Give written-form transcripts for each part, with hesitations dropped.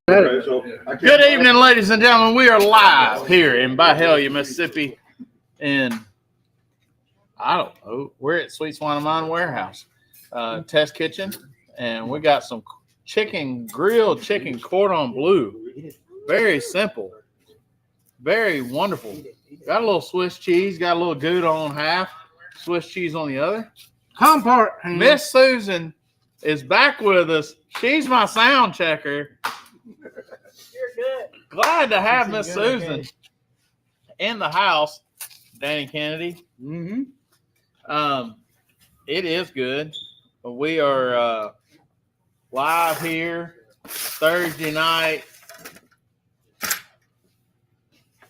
Good evening, ladies and gentlemen. We are live here in Byhalia, Mississippi, and I don't know. We're at Sweet Swine of Mine Warehouse test kitchen, and we got some grilled chicken cordon bleu. Very simple, very wonderful. Got a little Swiss cheese, got a little Gouda on half, Swiss cheese on the other. Compart. Miss Susan is back with us. She's my sound checker. You're good. Glad to have Miss Susan in the house. Danny Kennedy. Mm-hmm. It is good. We are live here Thursday night.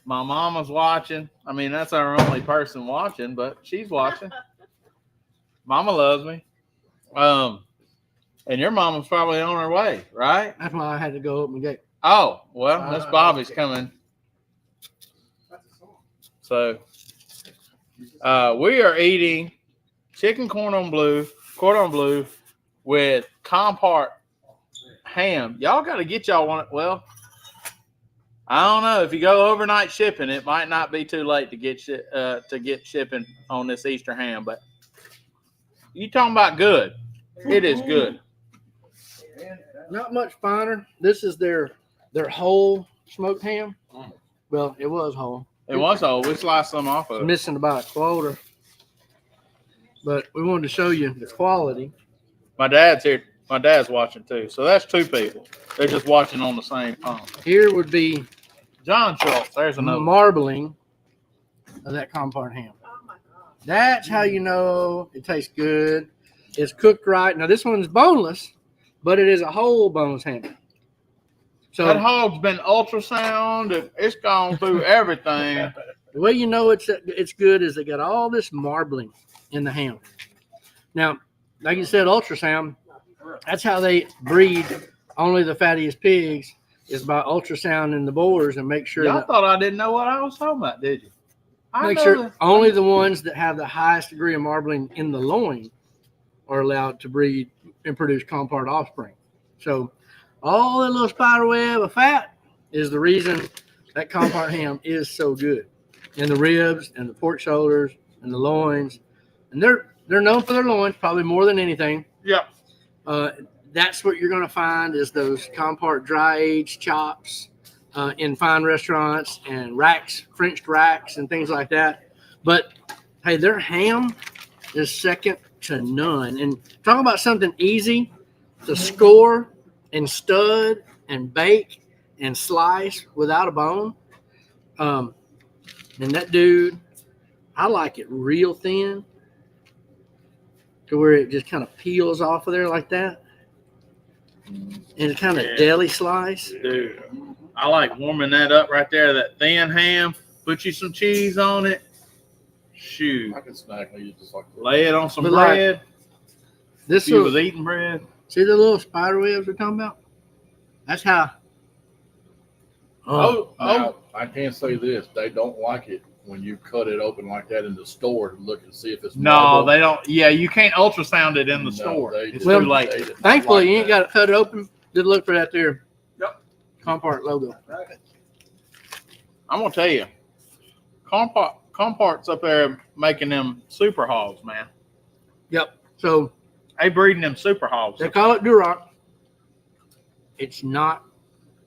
My mama's watching. I mean, that's our only person watching, but she's watching. Mama loves me. And your mama's probably on her way, right? That's why I had to go open the gate. Oh, well, Miss Bobby's coming. So, we are eating chicken cordon bleu with Compart ham. Y'all got to get y'all one. Well, I don't know. If you go overnight shipping, it might not be too late to get shipping on this Easter ham. But you talking about good? It is good. Not much finer. This is their whole smoked ham. Well, it was whole. It was whole. We sliced some off of it. Missing about a quarter. But we wanted to show you the quality. My dad's here. My dad's watching too. So that's two people. They're just watching on the same phone. Here would be John Schultz. There's another. marbling of that Compart ham. Oh my God. That's how you know it tastes good. It's cooked right. Now, this one's boneless, but it is a whole boneless ham. So That hog's been ultrasound. It's gone through everything. the way you know it's good is they got all this marbling in the ham. Now, like you said, ultrasound, that's how they breed only the fattiest pigs, is by ultrasounding the boars and make sure Y'all that thought I didn't know what I was talking about, did you? I make know sure that. only the ones that have the highest degree of marbling in the loin are allowed to breed and produce Compart offspring. So all that little spider web of fat is the reason that Compart ham is so good. And the ribs and the pork shoulders and the loins. And they're known for their loins probably more than anything. Yep. That's what you're going to find is those Compart dry aged chops in fine restaurants and racks, French racks and things like that. But hey, their ham is second to none. And talk about something easy to score and stud and bake and slice without a bone. And that dude, I like it real thin to where it just kind of peels off of there like that. And it's kind of deli slice. Dude, I like warming that up right there, that thin ham. Put you some cheese on it. Shoot. I can snack on you just like that. Lay it on some But like bread. This If you was will, eating bread. see the little spider webs we're talking about? That's how. Now, I can say this: they don't like it when you cut it open like that in the store to look and see if it's No, marble. they don't. Yeah, you can't ultrasound it in the No, store. they- It's Well, too late. they don't Thankfully, like you ain't that. got to cut it open. Just look for that there. Yep. Compart logo. I'm gonna tell you, Compart's up there making them super hogs, man. Yep. So They breeding them super hogs. they call it Duroc. It's not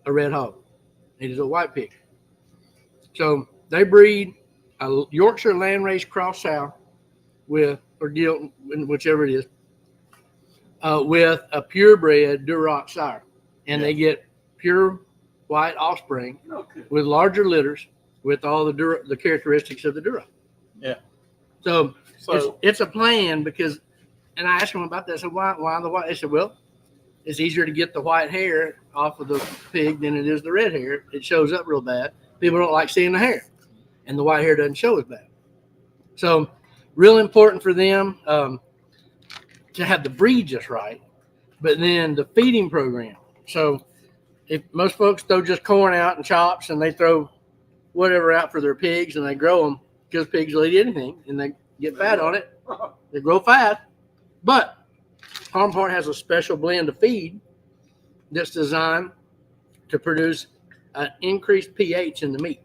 a red hog. It is a white pig. So they breed a Yorkshire Landrace cross sow with, or gilt, whichever it is, with a purebred Duroc sire. And they get pure white offspring with larger litters with all the characteristics of the Duroc. Yeah. So, So it's a plan because, and I asked them about that. I said, why the white? They said, well, it's easier to get the white hair off of the pig than it is the red hair. It shows up real bad. People don't like seeing the hair, and the white hair doesn't show as bad. So, real important for them to have the breed just right, but then the feeding program. So, if most folks throw just corn out and chops, and they throw whatever out for their pigs, and they grow them because pigs will eat anything, and they get fat on it. They grow fat, but Compart has a special blend of feed that's designed to produce an increased pH in the meat.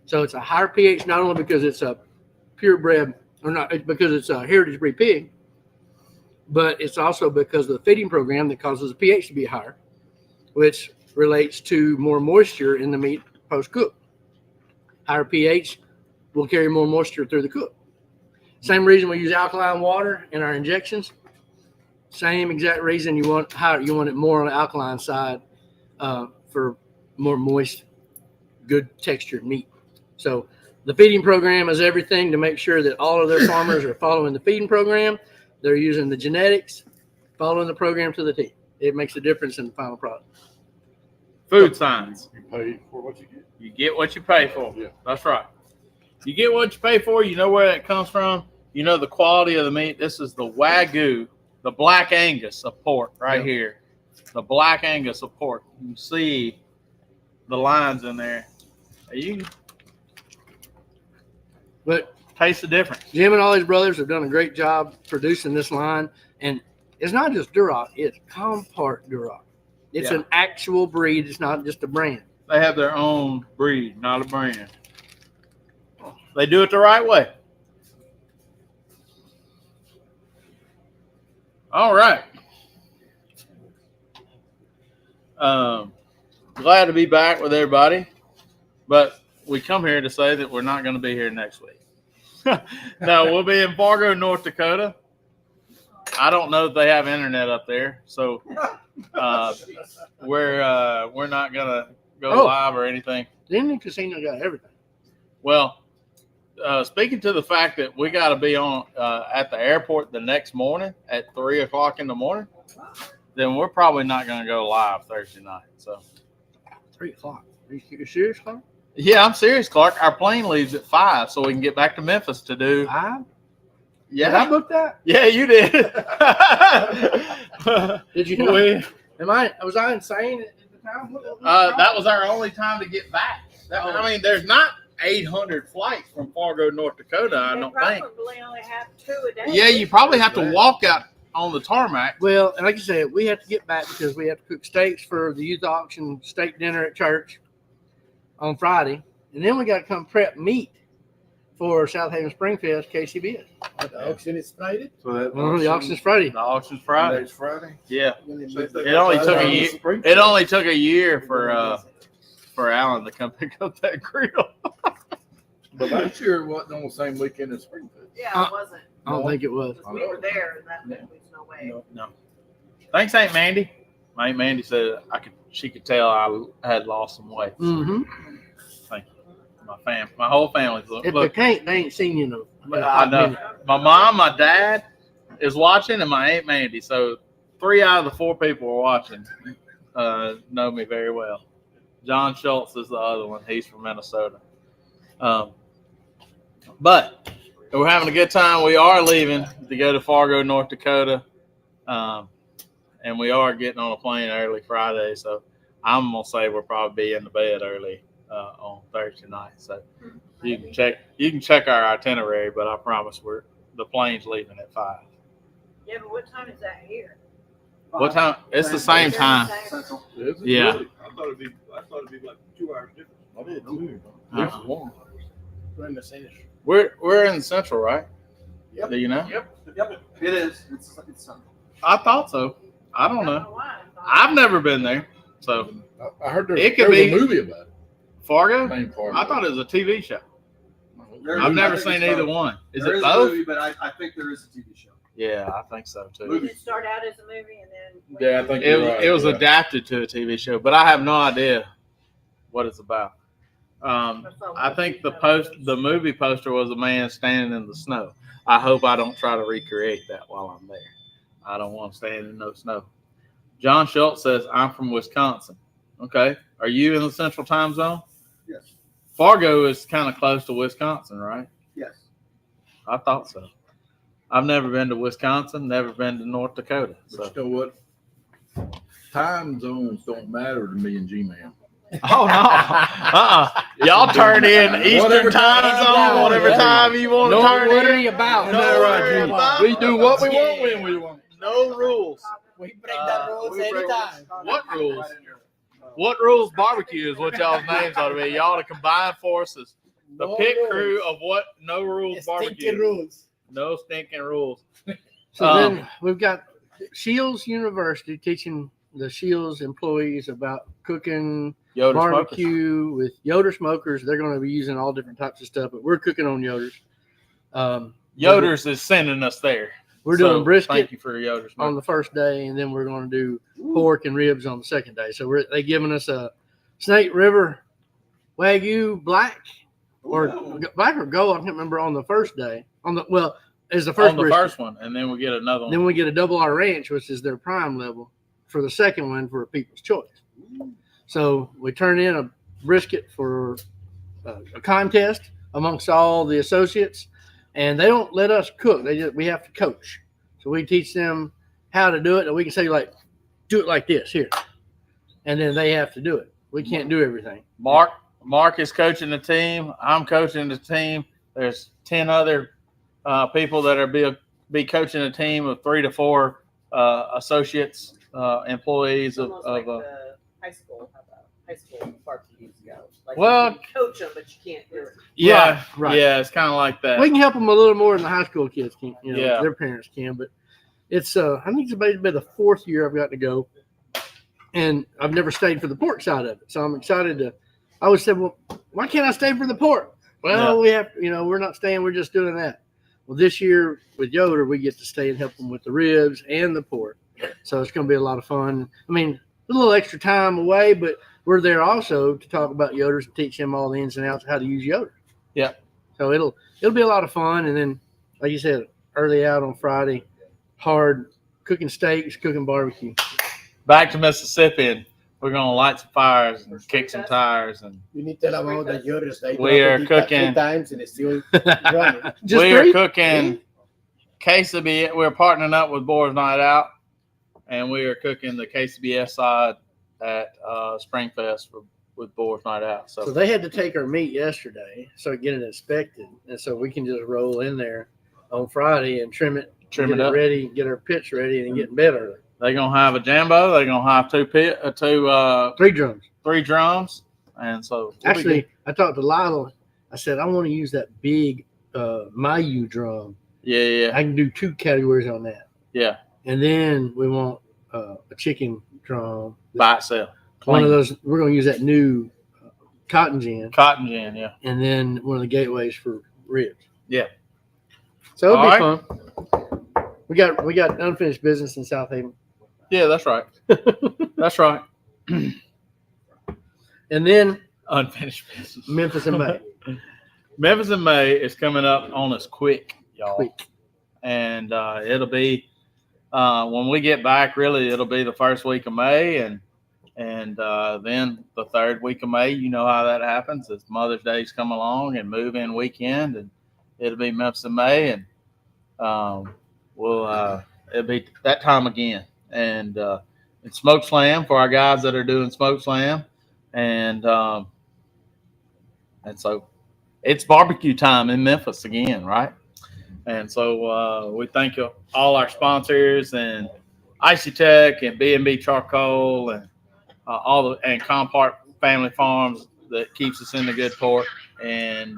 So it's a higher pH, not only because it's a purebred, or not because it's a heritage breed pig, but it's also because of the feeding program that causes the pH to be higher, which relates to more moisture in the meat post-cook. Higher pH will carry more moisture through the cook. Same reason we use alkaline water in our injections. Same exact reason you want it more on the alkaline side for more moist, good textured meat. So the feeding program is everything to make sure that all of their farmers are following the feeding program. They're using the genetics, following the program to the T. It makes a difference in the final product. Food science. You pay for what you get. You get what you pay for. Yeah. That's right. You get what you pay for. You know where it comes from. You know the quality of the meat. This is the Wagyu, the Black Angus of pork right here. The Black Angus of pork. You can see the lines in there. You But taste the difference. Jim and all his brothers have done a great job producing this line. And it's not just Duroc, it's Compart Duroc. It's an actual breed. It's not just a brand. They have their own breed, not a brand. They do it the right way. All right. Glad to be back with everybody, but we come here to say that we're not going to be here next week. No, we'll be in Fargo, North Dakota. I don't know if they have internet up there, so we're not going to go live or anything. The Indian Casino got everything. Well, speaking to the fact that we got to be on at the airport the next morning at 3:00 in the morning, then we're probably not going to go live Thursday night. So 3:00. Are you serious, Clark? yeah, I'm serious, Clark. Our plane leaves at 5, so we can get back to Memphis to do. 5? Yeah, Did I book that? yeah, you did. Did you know? Was I insane at the time? That was our only time to get back. I mean, there's not 800 flights from Fargo, North Dakota. I don't think. Probably only have 2 a day. Yeah, you probably have to walk out on the tarmac. Well, and like you said, we have to get back because we have to cook steaks for the youth auction steak dinner at church on Friday. And then we got to come prep meat for South Haven Springfest KCBS. The auction is Friday. So that The auction's Friday. The auction's Friday. Next Friday. Yeah, It it only took a year. It only took a year for Alan to come pick up that grill. But last year it wasn't on the same weekend as Springfield. Yeah, it wasn't. I don't think it was. 'Cause we were there, and that was no way. No. Thanks, Aunt Mandy. My Aunt Mandy said she could tell I had lost some weight. Mm-hmm. Thank you. My whole family. If Look, they can't, they ain't seen you in a I know. My mom, my dad is watching, and my Aunt Mandy. So 3 out of the 4 people are watching know me very well. John Schultz is the other one. He's from Minnesota. But we're having a good time. We are leaving to go to Fargo, North Dakota. And we are getting on a plane early Friday. So I'm going to say we'll probably be in the bed early on Thursday night. So you can check our itinerary, but I promise the plane's leaving at 5. Yeah, but what time is that here? What time? It's the same time. Central. Is it? Yeah. Really? I thought it'd be like 2 hours different. I did too. Uh-huh. This is one. We're in the center. We're in Central, right? Yep. Do you know? Yep. It is. It's central. I thought so. I don't know. why. I thought- I've never been there. So I heard It could there was be- a movie about it. Fargo? Named Fargo. I thought it was a TV show. There's- I've I never think seen it's either both. one. Is There it a both? movie, but I think there is a TV show. Yeah, I think so too. Did it start out as a movie and then? Yeah, I think It was right, yeah. adapted to a TV show, but I have no idea what it's about. I think the movie poster was a man standing in the snow. I hope I don't try to recreate that while I'm there. I don't want to stand in no snow. John Schultz says, I'm from Wisconsin. Okay. Are you in the central time zone? Yes. Fargo is kind of close to Wisconsin, right? Yes. I thought so. I've never been to Wisconsin, never been to North Dakota. But So. you know what? Time zones don't matter to me and G-Man. Oh, no. Y'all turn in Eastern Whatever time time zone, you whatever want. time you want to No turn in. worry about No it. Isn't that right, worry G? about We do what we Yeah. want when we want. No rules. We break the rules we break- anytime. What rules? What Rules Barbecue is what y'all's names ought to be. Y'all the combined forces. The No pit rules. crew of what No Rules Stinking Barbecue. rules. No stinking rules. So then we've got Shields University teaching the Shields employees about cooking Yoder smokers. barbecue with Yoder smokers. They're going to be using all different types of stuff, but we're cooking on Yoders. Yoder's is sending us there. We're So, doing brisket Thank you for Yoder's. on the first day, and then we're going to do pork and ribs on the second day. So they giving us a Snake River Wagyu black or black or gold. I can't remember on the first day. As the first on the brisket. first one, and then we get another one. Then we get a double R ranch, which is their prime level for the second one for a people's choice. So we turn in a brisket for a contest amongst all the associates, and they don't let us cook. We have to coach. So we teach them how to do it, and we can say like, do it like this here, and then they have to do it. We can't do everything. Mark is coaching the team. I'm coaching the team. There's 10 other people that are be coaching a team of 3 to 4 associates, employees Almost like of the high school, how about high school barbecues go. Like Well- you can coach them, but you can't do it. yeah, Right. yeah, it's kind of like that. We can help them a little more than the high school kids can. Yeah. Their parents can, but it's I think it's about the 4th year I've got to go, and I've never stayed for the pork side of it. So I'm excited to. I always said, well, why can't I stay for the pork? Well, we have, we're not staying. We're just doing that. Well, this year with Yoder, we get to stay and help them with the ribs and the pork. So it's going to be a lot of fun. I mean, a little extra time away, but we're there also to talk about Yoders and teach them all the ins and outs of how to use Yoder. Yeah. So it'll be a lot of fun. And then, like you said, early out on Friday, hard cooking steaks, cooking barbecue. Back to Mississippi, and we're gonna light some fires and kick some tires, and You need to tell about the Yodas. They We are dropped it cooking. 3 times and it's still running. Just we three? are cooking quesadilla. We're partnering up with Boar's Night Out, and we are cooking the quesadilla side at Springfest with Boar's Night Out. So So they had to take our meat yesterday, so get it inspected, and so we can just roll in there on Friday and trim it trim get it up. ready, get our pits ready, and get in bed early. They're gonna have a jambo. They're gonna have 3 drums. 3 drums, and so we'll be Actually, good. I talked to Lionel. I said I want to use that big Mayu drum. yeah, I can do 2 categories on that, yeah, and then we want a chicken drum. by itself. One of Clean. those. We're going to use that new cotton gin, Cotton gin, yeah. and then one of the gateways for ribs. Yeah. So it'll be All fun. We got unfinished business in South Haven. Yeah, that's right. That's right. And then Unfinished business. Memphis in May. Memphis in May is coming up on us quick, y'all. Quick. And it'll be when we get back. Really, it'll be the first week of May, and then the 3rd week of May. You know how that happens. As Mother's Day's come along and move-in weekend, and it'll be Memphis in May, and it'll be that time again. And it's Smoke Slam for our guys that are doing Smoke Slam, and so it's barbecue time in Memphis again, right? And so we thank all our sponsors and Icy Tech and B&B Charcoal and and Compart Family Farms that keeps us in the good port. And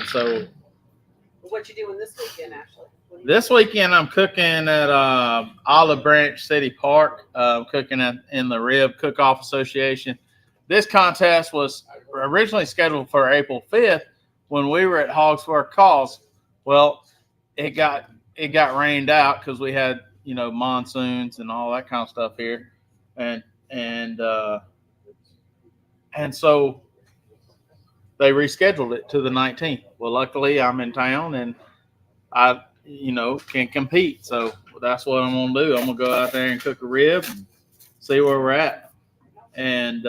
so What you doing this weekend, Ashley? What do you- this weekend I'm cooking at Olive Branch City Park. Cooking in the Rib Cook-Off Association. This contest was originally scheduled for April 5th when we were at Hogs for a Cause. Well, it got rained out because we had monsoons and all that kind of stuff here, and so they rescheduled it to the 19th. Well, luckily I'm in town and I can compete, so that's what I'm gonna do. I'm gonna go out there and cook a rib and see where we're at, and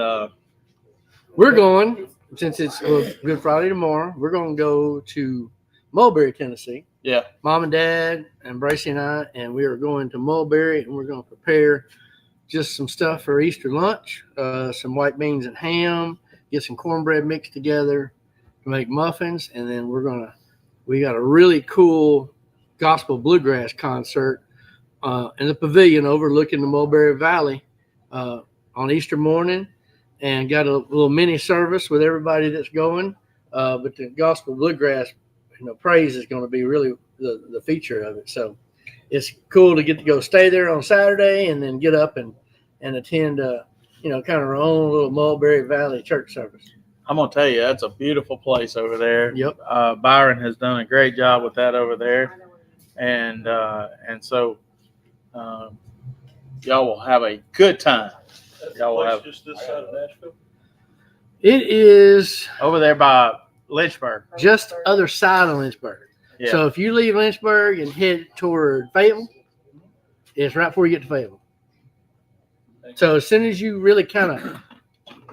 We're going, since it's Good Friday tomorrow, we're going to go to Mulberry, Tennessee. yeah. Mom and Dad and Bracey and I, and we are going to Mulberry, and we're going to prepare just some stuff for Easter lunch, some white beans and ham, get some cornbread mixed together to make muffins, and then we got a really cool gospel bluegrass concert in the pavilion overlooking the Mulberry Valley on Easter morning, and got a little mini service with everybody that's going. But the gospel bluegrass, praise is going to be really the feature of it. So it's cool to get to go stay there on Saturday and then get up and attend, kind of our own little Mulberry Valley church service. I'm gonna tell you, that's a beautiful place over there. Yep. Byron has done a great job with that over there, and so y'all will have a good time. Y'all will have just this side of Nashville. It is over there by Lynchburg. just other side of Lynchburg. Yeah. So if you leave Lynchburg and head toward Fayetteville, it's right before you get to Fayetteville. So as soon as you really kind of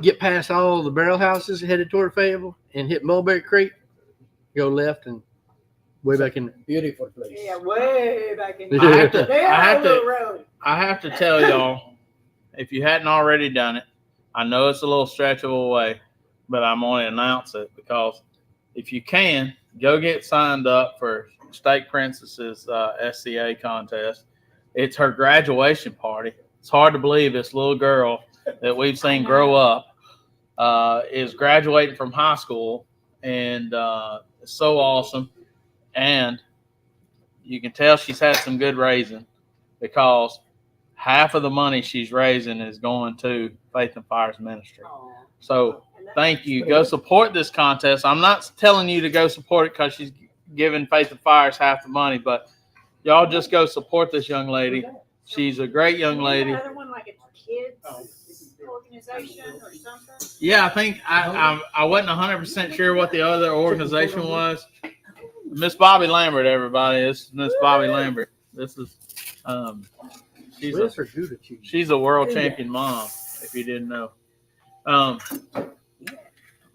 get past all the barrel houses headed toward Fayetteville and hit Mulberry Creek, go left and way back in there. Beautiful place. Yeah, way back in. I have to- They I have have a little to- road. I have to tell y'all, if you hadn't already done it, I know it's a little stretch of a way, but I'm going to announce it because if you can, go get signed up for Steak Princess's SCA contest. It's her graduation party. It's hard to believe this little girl that we've seen grow up is graduating from high school, and it's so awesome. And you can tell she's had some good raising because half of the money she's raising is going to Faith and Fire's ministry. Aw. So thank you. Go support this contest. I'm not telling you to go support it because she's giving Faith and Fire's half the money, but y'all just go support this young lady. She's a great young lady. Another one like a kids organization or something. Yeah, I think I wasn't 100% sure what the other organization was. Miss Bobby Lambert, everybody. This is Miss Bobby Lambert. This is she's a world champion mom, if you didn't know.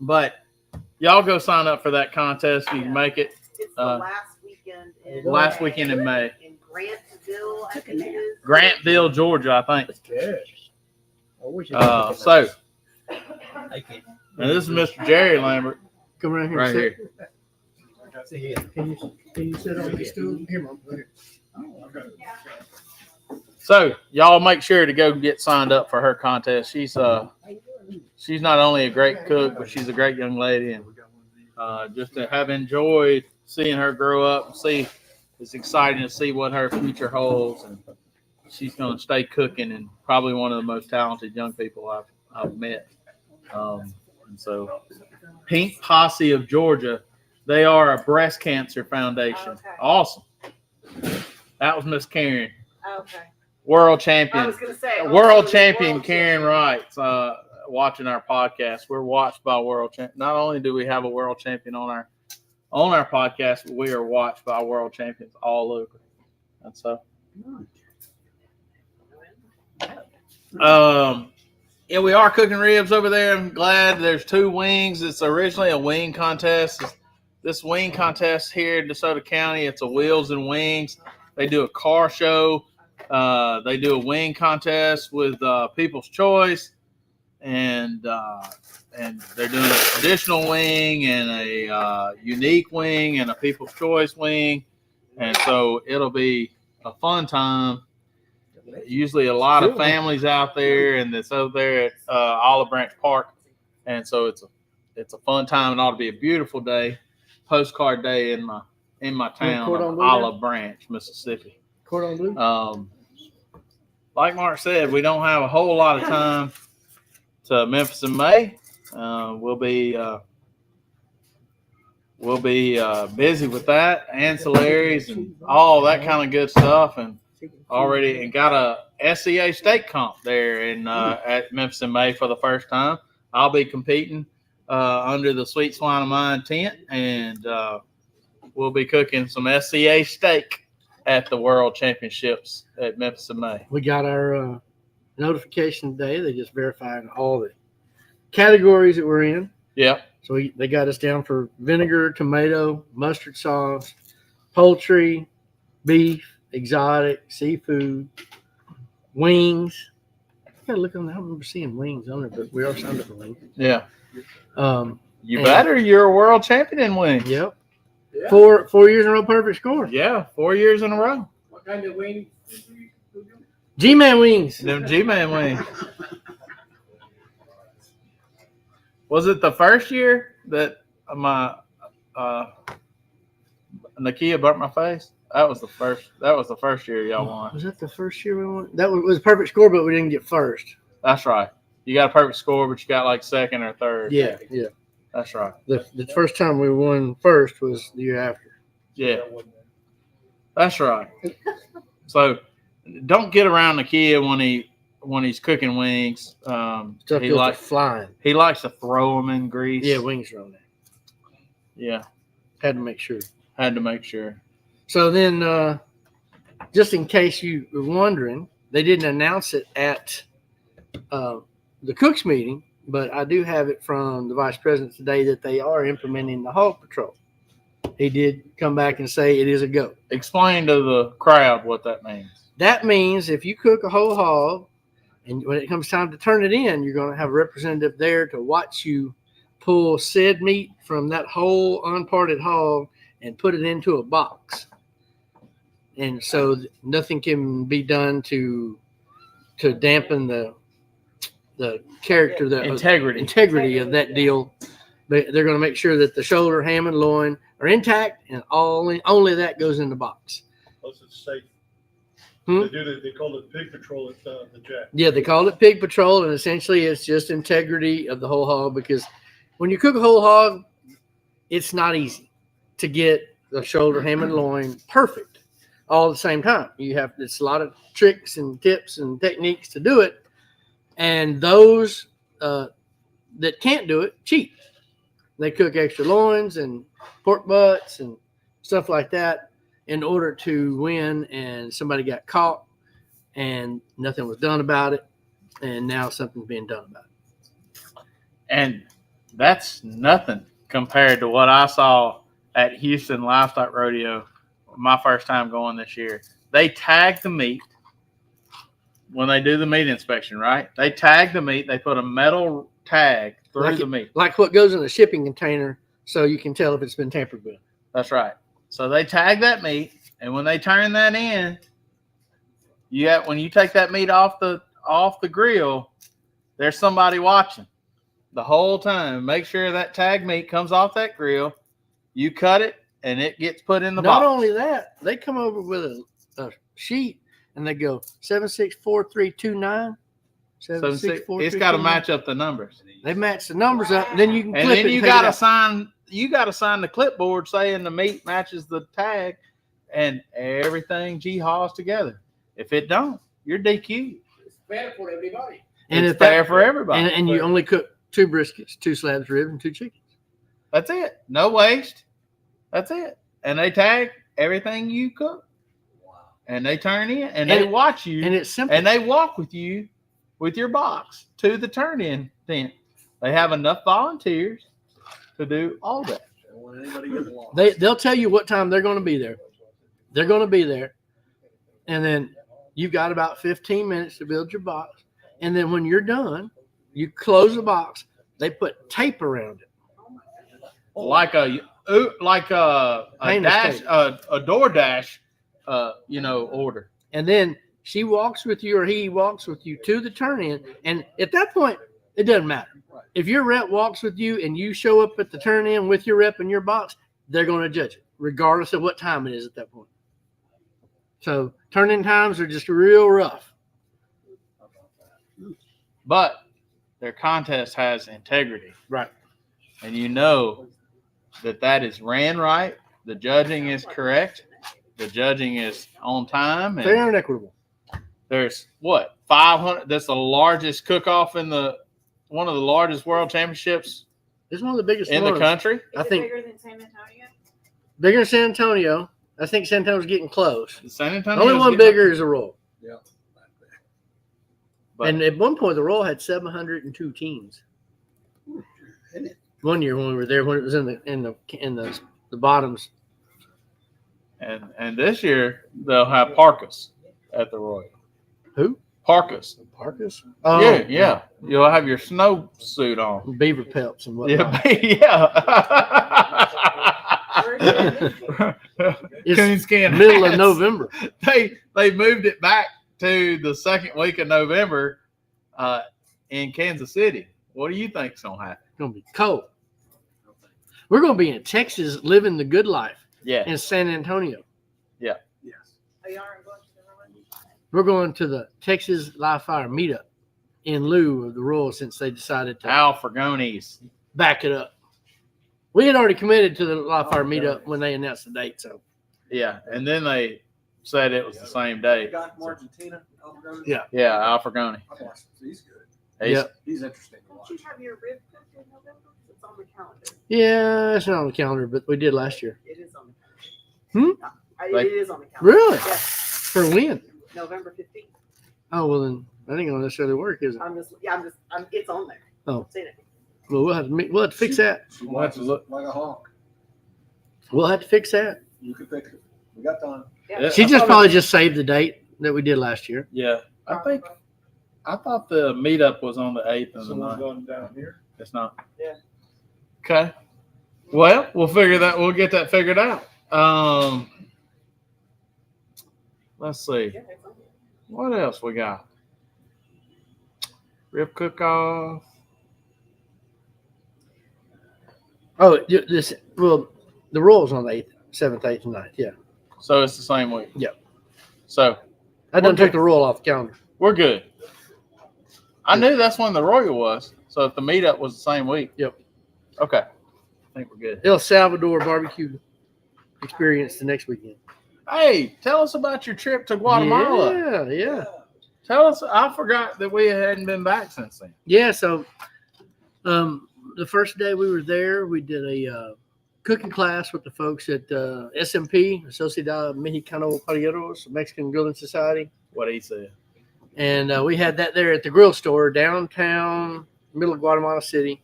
But y'all go sign up for that contest if you can make it. It's the last weekend in May. In Grantville, I think it is. Grantville, Georgia, I think. Yes. I wish I So, I can't. and this is Mr. Jerry Lambert Come around here. right and sit. here. See here. Can you sit on the stool? Here, Mom. Go here. So y'all make sure to go get signed up for her contest. She's not only a great cook, but she's a great young lady, and just to have enjoyed seeing her grow up and see, it's exciting to see what her future holds. And she's going to stay cooking and probably one of the most talented young people I've met. And so, Pink Posse of Georgia, they are a breast cancer foundation. Okay. Awesome. That was Miss Karen, Okay. world I champion. was gonna say World champion Karen Wright's watching our podcast. We're watched by world champion. Not only do we have a world champion on our podcast, but we are watched by world champions all over. And so, yeah, we are cooking ribs over there. I'm glad there's 2 wings. It's originally a wing contest. This wing contest here in DeSoto County, it's a Wheels and Wings. They do a car show. They do a wing contest with People's Choice, and they're doing a traditional wing and a unique wing and a People's Choice wing, and so it'll be a fun time. Usually a lot of families out there, and it's over there at Olive Branch Park, and so it's a fun time. It ought to be a beautiful day, postcard day in my town of Olive Branch, Mississippi. Cordon bleu. Like Mark said, we don't have a whole lot of time to Memphis in May. We'll be busy with that, ancillaries and all that kind of good stuff, and got a SCA steak comp there in at Memphis in May for the first time. I'll be competing under the Sweet Swine of Mine tent, and we'll be cooking some SCA steak at the World Championships at Memphis in May. We got our notification today. They just verified all the categories that we're in. Yep. So they got us down for vinegar, tomato, mustard sauce, poultry, beef, exotic, seafood, wings. I gotta look on there. I don't remember seeing wings on there, but we are signed up for wings. Yeah. You And- better. You're a world champion in wings. Yep. 4 years in a row, perfect score. Yeah, 4 years in a row. What kind of wing? G-Man wings. Them G-Man wings. Was it the first year that my Nakia burnt my face? That was the first year y'all won. Was that the first year we won? That was a perfect score, but we didn't get first. That's right. You got a perfect score, but you got like second or third. Yeah. That's right. The first time we won first was the year after. Yeah. That's right. So don't get around the kid when he's cooking wings. Stuff He goes likes to flying. he likes to throw them in grease. Yeah, wings are on there. Yeah. Had to make sure. Had to make sure. So then, just in case you were wondering, they didn't announce it at the Cooks meeting, but I do have it from the vice president today that they are implementing the hog patrol. He did come back and say it is a go. Explain to the crowd what that means. That means if you cook a whole hog and when it comes time to turn it in, you're going to have a representative there to watch you pull said meat from that whole unparted hog and put it into a box. And so nothing can be done to dampen the character, the integrity of that deal. They're going to make sure that the shoulder, ham, and loin are intact, and only that goes in the box. Plus it's safe. Hmm? They call it pig patrol at the Jack. Yeah, they call it pig patrol, and essentially it's just integrity of the whole hog, because when you cook a whole hog, it's not easy to get the shoulder, ham, and loin perfect all at the same time. It's a lot of tricks and tips and techniques to do it, and those that can't do it cheat. They cook extra loins and pork butts and stuff like that in order to win, and somebody got caught and nothing was done about it, and now something's being done about it. And that's nothing compared to what I saw at Houston Livestock Rodeo my first time going this year. They tag the meat when they do the meat inspection, right? They tag the meat. They put a metal tag through the meat. Like what goes in a shipping container so you can tell if it's been tampered with. That's right. So they tag that meat, and when they turn that in, when you take that meat off the grill, there's somebody watching the whole time. Make sure that tag meat comes off that grill. You cut it, and it gets put in the box. Not only that, they come over with a sheet and they go 764329. It's got to match up the numbers. They match the numbers up, and then you can And clip then it. you got to sign. You got to sign the clipboard saying the meat matches the tag, and everything G-Haws together. If it don't, you're DQ. It's fair for everybody. And It's if that- fair for everybody. And you only cook 2 briskets, 2 slabs of ribs, and 2 chickens. That's it. No waste. That's it. And they tag everything you cook. And they turn in and they watch you And it's simple. and they walk with you with your box to the turn-in tent. They have enough volunteers to do all that. They'll tell you what time they're going to be there. They're going to be there. And then you've got about 15 minutes to build your box. And then when you're done, you close the box. They put tape around it. Like a Painter's dash, tape. a DoorDash, order. And then she walks with you or he walks with you to the turn-in. And at that point, it doesn't matter. If your rep walks with you and you show up at the turn-in with your rep in your box, they're going to judge it, regardless of what time it is at that point. So turn-in times are just real rough. But their contest has integrity. Right. And you know that is ran right. The judging is correct. The judging is on time. And Fair and equitable. there's 500. That's the largest cook-off one of the largest world championships It's one of the biggest in ones. the country. Is I it think- bigger than San Antonio? Bigger than San Antonio. I think San Antonio's getting close. San The Antonio. only one bigger is a roll. But And at one point, the roll had 702 teams. One year when we were there, when it was in the bottoms. and this year they'll have Parkas at the Royal. Who? Parkas. Parkas? Yeah. You'll have your snowsuit on. Beaver pelts and whatnot. Yeah. It's Coonskin middle of hats. November. They moved it back to the second week of November in Kansas City What do you think's gonna happen? It's gonna be cold. We're gonna be in Texas living the good life Yeah. in San Antonio. Are you aren't going to the one? We're going to the Texas Live Fire meetup in lieu of the Royal since they decided to Al Fragones. back it up. We had already committed to the Live Fire meetup when they announced the date. So Yeah, and then they said it was the same day. Guy from Argentina. Alfredo? Yeah. Yeah, Al Fragone. I've watched him. He's good. He's- Yep. He's interesting to Don't watch. you have your rib cooked in November? It's on the calendar. yeah, it's not on the calendar, but we did last year. It is on the calendar. Like- It is on the calendar. Really? Yes, For when? November 15th. Oh well, then that ain't gonna necessarily work, is it? It's on there. Oh. Seen it. Well, we'll have to fix that. She We'll have to watches look. like a hawk. We'll have to fix that. You can fix it. We got time. Yeah. She just probably just saved the date that we did last year. Yeah, I thought the meetup was on the 8th and the Someone 9th. going down here. It's not. Yeah. Okay. Well, we'll figure that. We'll get that figured out. Let's see. Yeah, it's on there. What else we got? Rib cook-off. Oh, the Royals on the 8th, 7th, 8th, and 9th. Yeah, So it's the same week. Yep. So I done took the Royal off the calendar. we're good. I knew that's when the Royal was. So if the meetup was the same week. Yep. Okay. I think we're good. El Salvador barbecue experience the next weekend. Hey, tell us about your trip to Guatemala. Yeah. Tell us. I forgot that we hadn't been back since then. Yeah, so the first day we were there, we did a cooking class with the folks at SMP, Sociedad Mexicano Parrilleros, Mexican Grilling Society. What he said. And we had that there at the grill store downtown, middle of Guatemala City.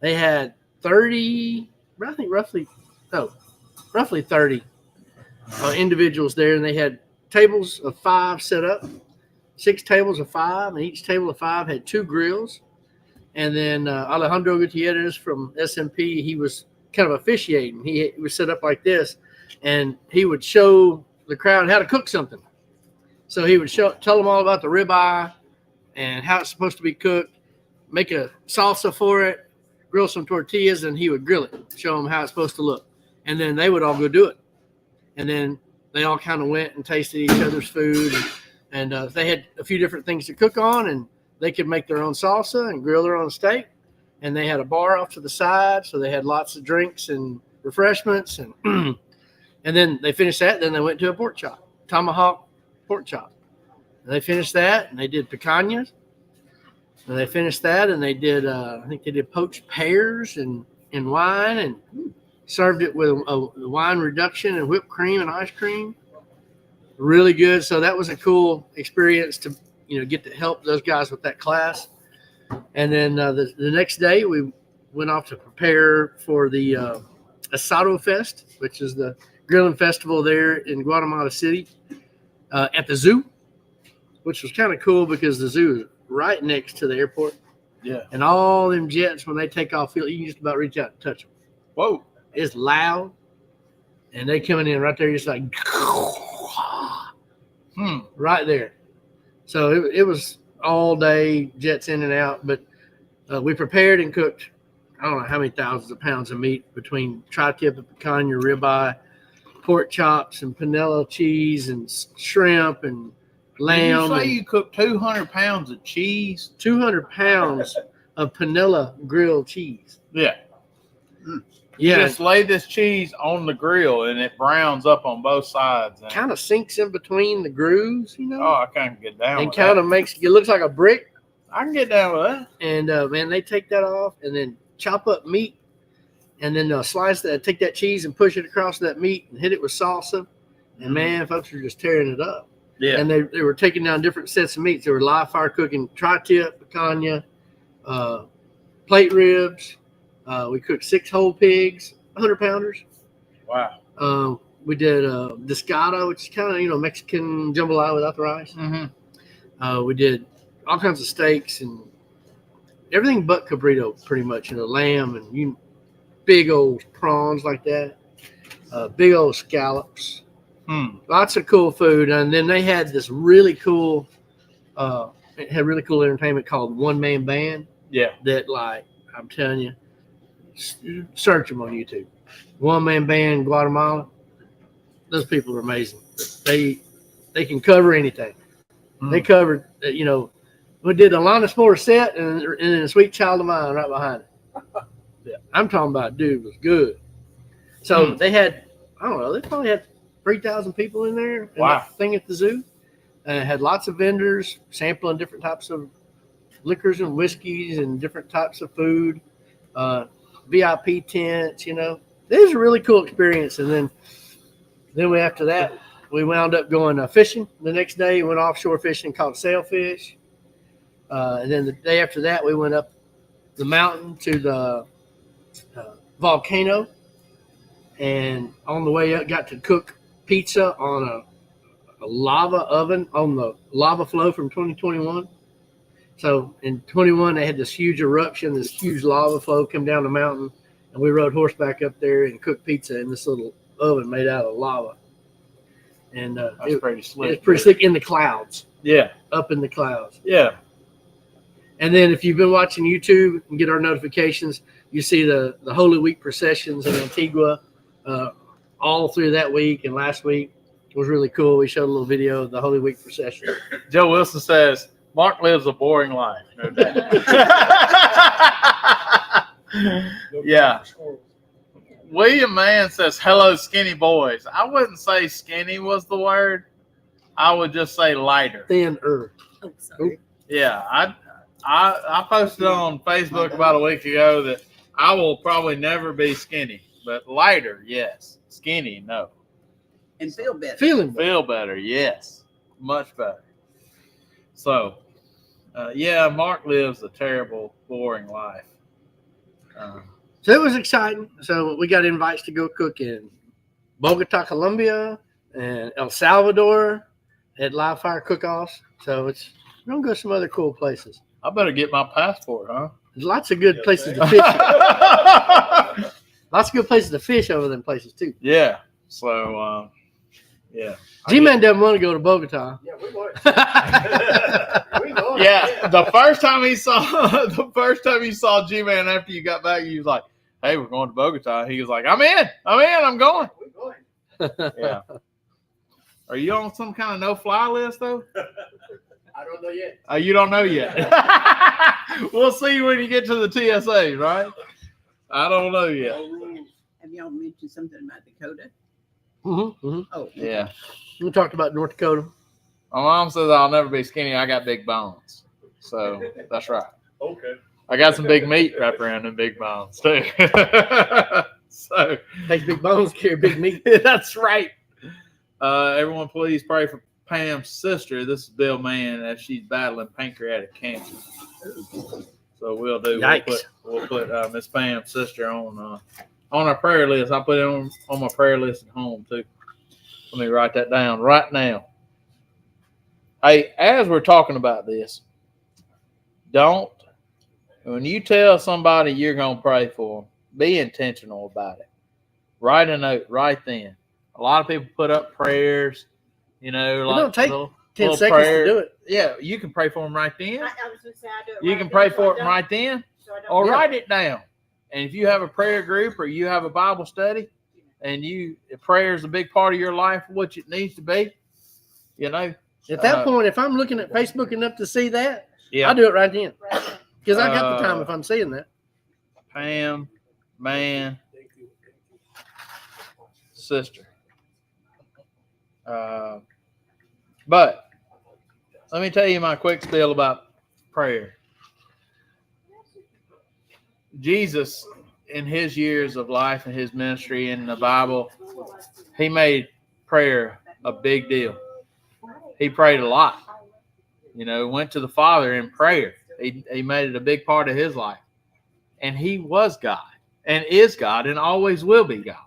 They had 30, I think roughly 30 individuals there, and they had tables of 5 set up, 6 tables of 5, and each table of 5 had 2 grills. And then Alejandro Gutierrez from SMP, he was kind of officiating. He was set up like this, and he would show the crowd how to cook something. So he would tell them all about the ribeye and how it's supposed to be cooked, make a salsa for it, grill some tortillas, and he would grill it, show them how it's supposed to look. And then they would all go do it. And then they all kind of went and tasted each other's food. And they had a few different things to cook on, and they could make their own salsa and grill their own steak. And they had a bar off to the side, so they had lots of drinks and refreshments. And and then they finished that. Then they went to a pork chop, tomahawk pork chop. And they finished that, and they did picanhas. And they finished that, and they did, I think they did poached pears and wine, and served it with a wine reduction and whipped cream and ice cream. Really good. So that was a cool experience to, get to help those guys with that class. And then the next day we went off to prepare for the Asado Fest, which is the grilling festival there in Guatemala City at the zoo, which was kind of cool because the zoo is right next to the airport. Yeah. And all them jets, when they take off, you can just about reach out and touch them. Whoa. It's loud, and they coming in right there, just like right there. So it was all day jets in and out, but we prepared and cooked. I don't know how many thousands of pounds of meat between tri-tip and picanha, ribeye, pork chops, and panela cheese, and shrimp, and lamb. Did you say and you cooked 200 pounds of cheese? 200 pounds of panela grilled cheese. Yeah. Yeah, Just lay this cheese on the grill and it browns up on both sides. And, kind of sinks in between the grooves, oh, I can't get down and with kind that. of makes it looks like a brick. I can get down with that. And man, they take that off and then chop up meat, and then slice that, take that cheese and push it across that meat and hit it with salsa. And man, folks are just tearing it up. Yeah. And they were taking down different sets of meats. They were live fire cooking tri-tip, picanha, plate ribs. We cooked 6 whole pigs, 100-pounders. Wow. We did discado, which is kind of Mexican jambalaya without the rice. Mm-hmm. We did all kinds of steaks and everything but cabrito, pretty much. Lamb and big old prawns like that, big old scallops. Lots of cool food. And then they had this really cool, entertainment called One Man Band. Yeah. that, like, I'm telling you, search them on YouTube. One Man Band Guatemala. Those people are amazing. They can cover anything. They covered, we did Alanis Morissette and a Sweet Child of Mine right behind it. Yeah, I'm talking about, dude was good. So they had, I don't know, they probably had 3,000 people in there. Wow. That thing at the zoo. And it had lots of vendors sampling different types of liquors and whiskeys and different types of food, VIP tents, It was a really cool experience. And then we, after that, we wound up going fishing. The next day, we went offshore fishing, caught sailfish. And then the day after that, we went up the mountain to the volcano. And on the way up, got to cook pizza on a lava oven on the lava flow from 2021. So in 21, they had this huge eruption, this huge lava flow come down the mountain. And we rode horseback up there and cooked pizza in this little oven made out of lava. And That's pretty slick. it's pretty slick in the clouds, Yeah. up in the clouds. Yeah. And then if you've been watching YouTube and get our notifications, you see the Holy Week processions in Antigua all through that week and last week. It was really cool. We showed a little video of the Holy Week procession. Joe Wilson says, Mark lives a boring life. No doubt. Yeah. William Mann says, hello, skinny boys. I wouldn't say skinny was the word. I would just say lighter. Thinner. Oh, sorry. Yeah. I posted on Facebook about a week ago that I will probably never be skinny, but lighter, yes. Skinny, no. And feel better. Feeling better. Feel better, yes. Much better. So, yeah, Mark lives a terrible, boring life. So it was exciting. So we got invites to go cook in Bogota, Colombia, and El Salvador at live fire cook-offs. So we're going to go some other cool places. I better get my passport, huh? There's lots of good places to fish. Lots of good places to fish over them places, too. Yeah. So, yeah. G-Man doesn't want to go to Bogota. Yeah, we going. Yeah. The first time he saw G-Man after you got back, he was like, hey, we're going to Bogota. He was like, I'm going. We going. Yeah. Are you on some kind of no-fly list, though? I don't know yet. You don't know yet. We'll see when you get to the TSA, right? I don't know yet. Have y'all mentioned something about Dakota? Oh, Yeah. We talked about North Dakota. My mom says I'll never be skinny. I got big bones. So that's right. Okay. I got some big meat wrapped around them big bones, too. So Takes big bones, carry big meat. that's right. Everyone, please pray for Pam's sister. This is Bill Mann as she's battling pancreatic cancer. So we'll do. Yikes. We'll put Miss Pam's sister on our prayer list. I put it on my prayer list at home too. Let me write that down right now. Hey, as we're talking about this, when you tell somebody you're going to pray for them, be intentional about it. Write a note right then. A lot of people put up prayers, It like don't take little 10 seconds prayer. to do it. Yeah, you can pray for them right then. I was gonna say, I do it You right can then, pray so for I them don't- right then, so I don't- or Yeah. write it down. And if you have a prayer group or you have a Bible study, and prayer is a big part of your life, which it needs to be, At that point, if I'm looking at Facebook enough to see that, yeah. I'll do it right then. Right then. Because I got the time if I'm seeing that. Pam, man, sister. But let me tell you my quick spiel about prayer. Jesus, in his years of life and his ministry in the Bible, he made prayer a big deal. He prayed a lot. Went to the Father in prayer. He made it a big part of his life. And he was God and is God and always will be God.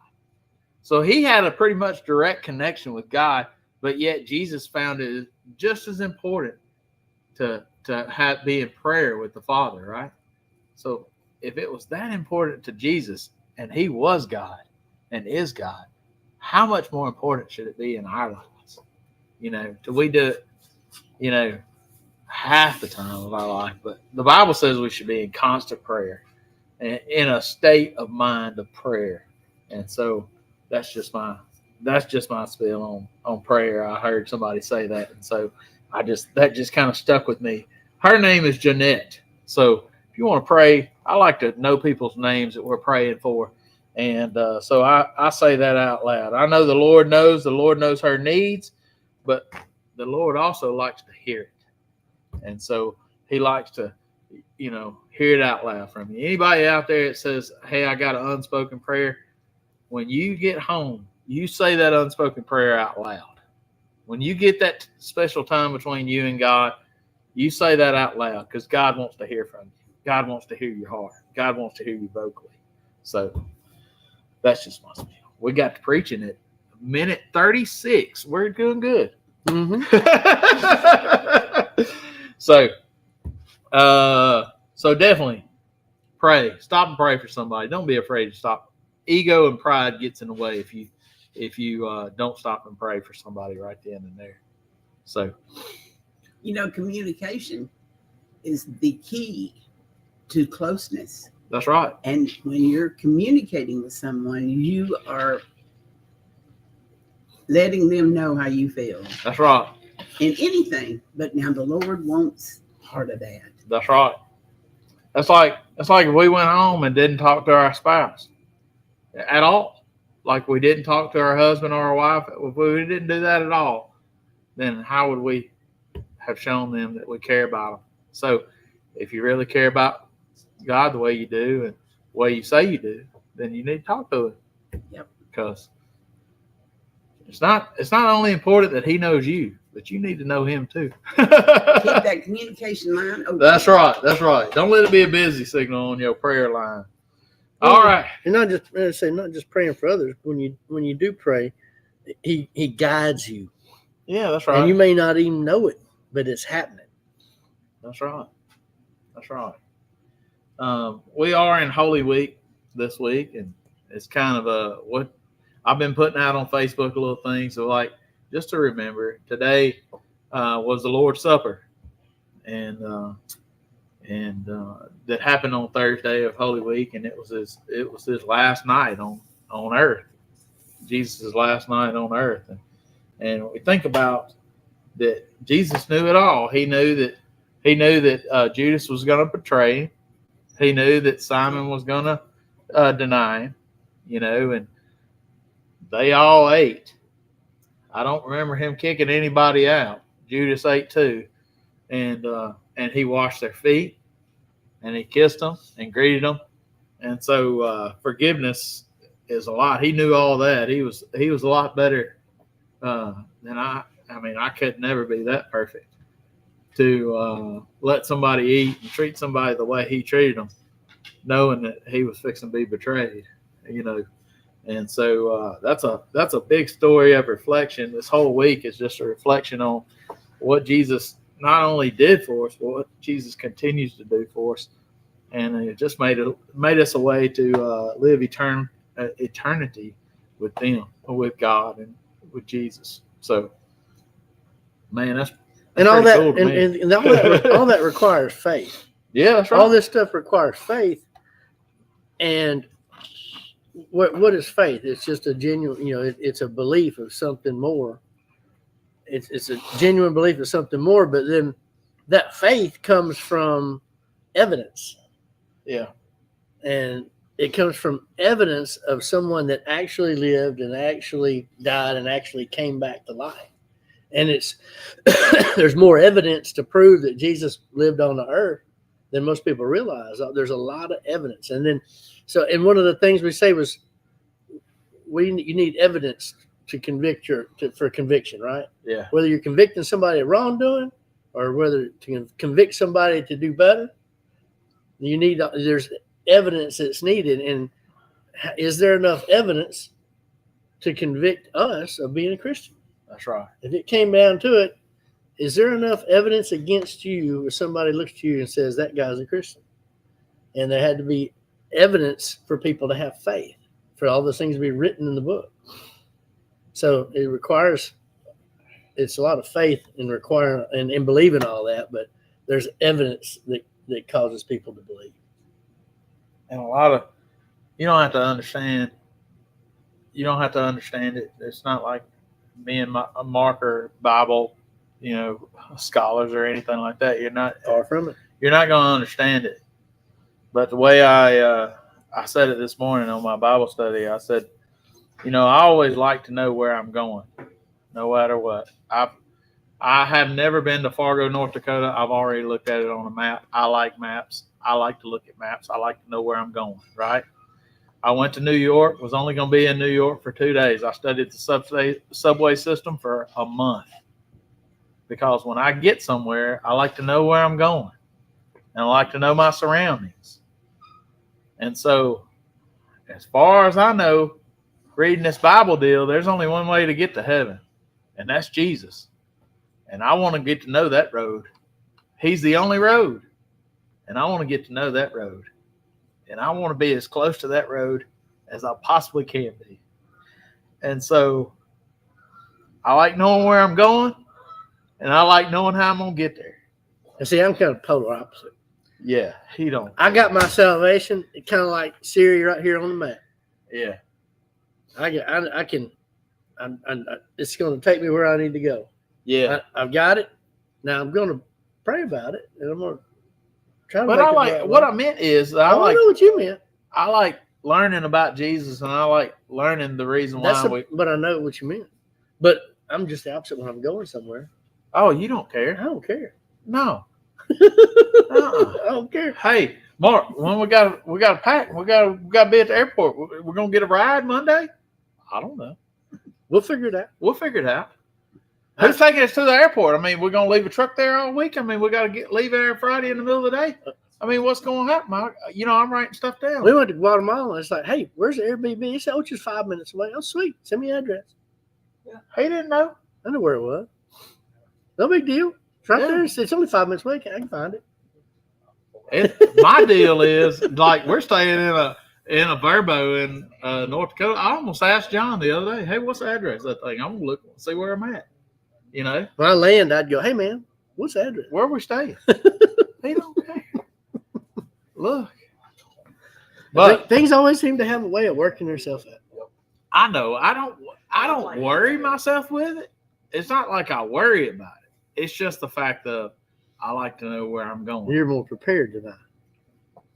So he had a pretty much direct connection with God, but yet Jesus found it just as important to be in prayer with the Father, right? So if it was that important to Jesus and he was God and is God, how much more important should it be in our lives? Do we do it, half the time of our life, but the Bible says we should be in constant prayer and in a state of mind of prayer. And so that's just my spiel on prayer. I heard somebody say that, and so that just kind of stuck with me. Her name is Jeanette. So if you want to pray, I like to know people's names that we're praying for. And so I say that out loud. I know the Lord knows her needs, but the Lord also likes to hear it. And so he likes to, hear it out loud from you. Anybody out there that says, hey, I got an unspoken prayer, when you get home, you say that unspoken prayer out loud. When you get that special time between you and God, you say that out loud because God wants to hear from you. God wants to hear your heart. God wants to hear you vocally. So that's just my spiel. We got to preaching at minute 36. We're doing good. Mm-hmm. So definitely pray. Stop and pray for somebody. Don't be afraid to stop. Ego and pride gets in the way if you don't stop and pray for somebody right then and there. So, communication is the key to closeness. that's right. And when you're communicating with someone, you are letting them know how you feel That's right. in anything. But now the Lord wants part of that. That's right. That's like if we went home and didn't talk to our spouse at all, like we didn't talk to our husband or our wife. If we didn't do that at all, then how would we have shown them that we care about them? So if you really care about God the way you do and the way you say you do, then you need to talk to him. Yep. Because it's not only important that he knows you, but you need to know him too. Keep that communication line open. That's right. That's right. Don't let it be a busy signal on your prayer line. All right. And not just praying for others. When you do pray, he guides you. Yeah, that's right. And you may not even know it, but it's happening. That's right. That's right. We are in Holy Week this week, and it's kind of what I've been putting out on Facebook, a little thing. So, like, just to remember, today was the Lord's Supper, and that happened on Thursday of Holy Week, and it was his last night on earth, Jesus' last night on earth, and we think about that. Jesus knew it all. He knew that Judas was going to betray him. He knew that Simon was going to deny him, and they all ate. I don't remember him kicking anybody out. Judas ate too, and he washed their feet, and he kissed them and greeted them, and so forgiveness is a lot. He knew all that. He was a lot better than I. I mean, I could never be that perfect to let somebody eat and treat somebody the way he treated them, knowing that he was fixing to be betrayed, And so that's a big story of reflection. This whole week is just a reflection on what Jesus not only did for us, but what Jesus continues to do for us. And it just made us a way to live eternity with them, with God, and with Jesus. So, man, that's And all pretty that, cool to me. and all that requires faith. Yeah, that's right. All this stuff requires faith. And what is faith? It's just a genuine, it's a belief of something more. It's a genuine belief of something more, but then that faith comes from evidence. Yeah. And it comes from evidence of someone that actually lived and actually died and actually came back to life. And there's more evidence to prove that Jesus lived on the earth than most people realize. There's a lot of evidence. And one of the things we say was you need evidence to convict for conviction, right? Yeah. Whether you're convicting somebody of wrongdoing or whether to convict somebody to do better, there's evidence that's needed. And is there enough evidence to convict us of being a Christian? That's right. If it came down to it, is there enough evidence against you where somebody looks at you and says that guy's a Christian? And there had to be evidence for people to have faith, for all those things to be written in the book. So it's a lot of faith in believing all that, but there's evidence that causes people to believe. And a lot of, you don't have to understand. You don't have to understand it. It's not like me and Mark are Bible, scholars or anything like that. You're not. Far from it. You're not going to understand it. But the way I said it this morning on my Bible study, I said, I always like to know where I'm going, no matter what. I have never been to Fargo, North Dakota. I've already looked at it on a map. I like maps. I like to look at maps. I like to know where I'm going, right? I went to New York, was only going to be in New York for 2 days. I studied the subway system for a month because when I get somewhere, I like to know where I'm going and I like to know my surroundings. And so as far as I know, reading this Bible deal, there's only one way to get to heaven, and that's Jesus. And I want to get to know that road. He's the only road. And I want to get to know that road. And I want to be as close to that road as I possibly can be. And so I like knowing where I'm going, and I like knowing how I'm going to get there. And see, I'm kind of polar opposite. Yeah, he don't. I got my salvation kind of like Siri right here on the map. Yeah. It's going to take me where I need to go. Yeah. I've got it. Now I'm going to pray about it, and I'm going to try to. But I like what I meant is I know what you meant. I like learning about Jesus, and I like learning the reason why But I know what you meant. But I'm just the opposite when I'm going somewhere. Oh, you don't care? I don't care. No. I don't care. Hey, Mark, when we got to pack, we got to be at the airport. We're gonna get a ride Monday. I don't know. We'll figure it out. We'll figure it out. Who's taking us to the airport? I mean, we're gonna leave a truck there all week. I mean, we got to leave there Friday in the middle of the day. I mean, what's going to happen? I'm writing stuff down. We went to Guatemala. And it's like, hey, where's the Airbnb? He said, just 5 minutes away. Oh, sweet. Send me the address. He didn't know. I know where it was. No big deal. It's right there. It's only 5 minutes away. I can find it. My deal is like we're staying in a Verbo in North Dakota. I almost asked John the other day, hey, what's the address of that thing? I'm gonna look and see where I'm at. When I land, I'd go, hey man, what's the address? Where are we staying? He don't care. Look. But things always seem to have a way of working themselves out. I know. I don't worry myself with it. It's not like I worry about it. It's just the fact of I like to know where I'm going. You're more prepared than I.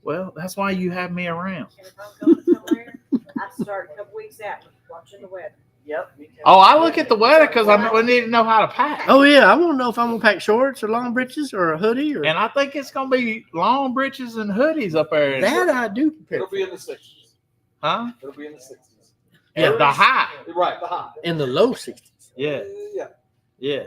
Well, that's why you have me around. And if I'm going somewhere, I start a couple weeks out watching the weather. Yep. Me too. Oh, I look at the weather because we need to know how to pack. Oh yeah, I want to know if I'm gonna pack shorts or long breeches or a hoodie or And I think it's going to be long breeches and hoodies up there. that. I do prepare. It'll be in the 60s. Huh? It'll be in the 60s. Yeah, the high. Right, the high. In the low 60s. Yeah, Yeah. yeah.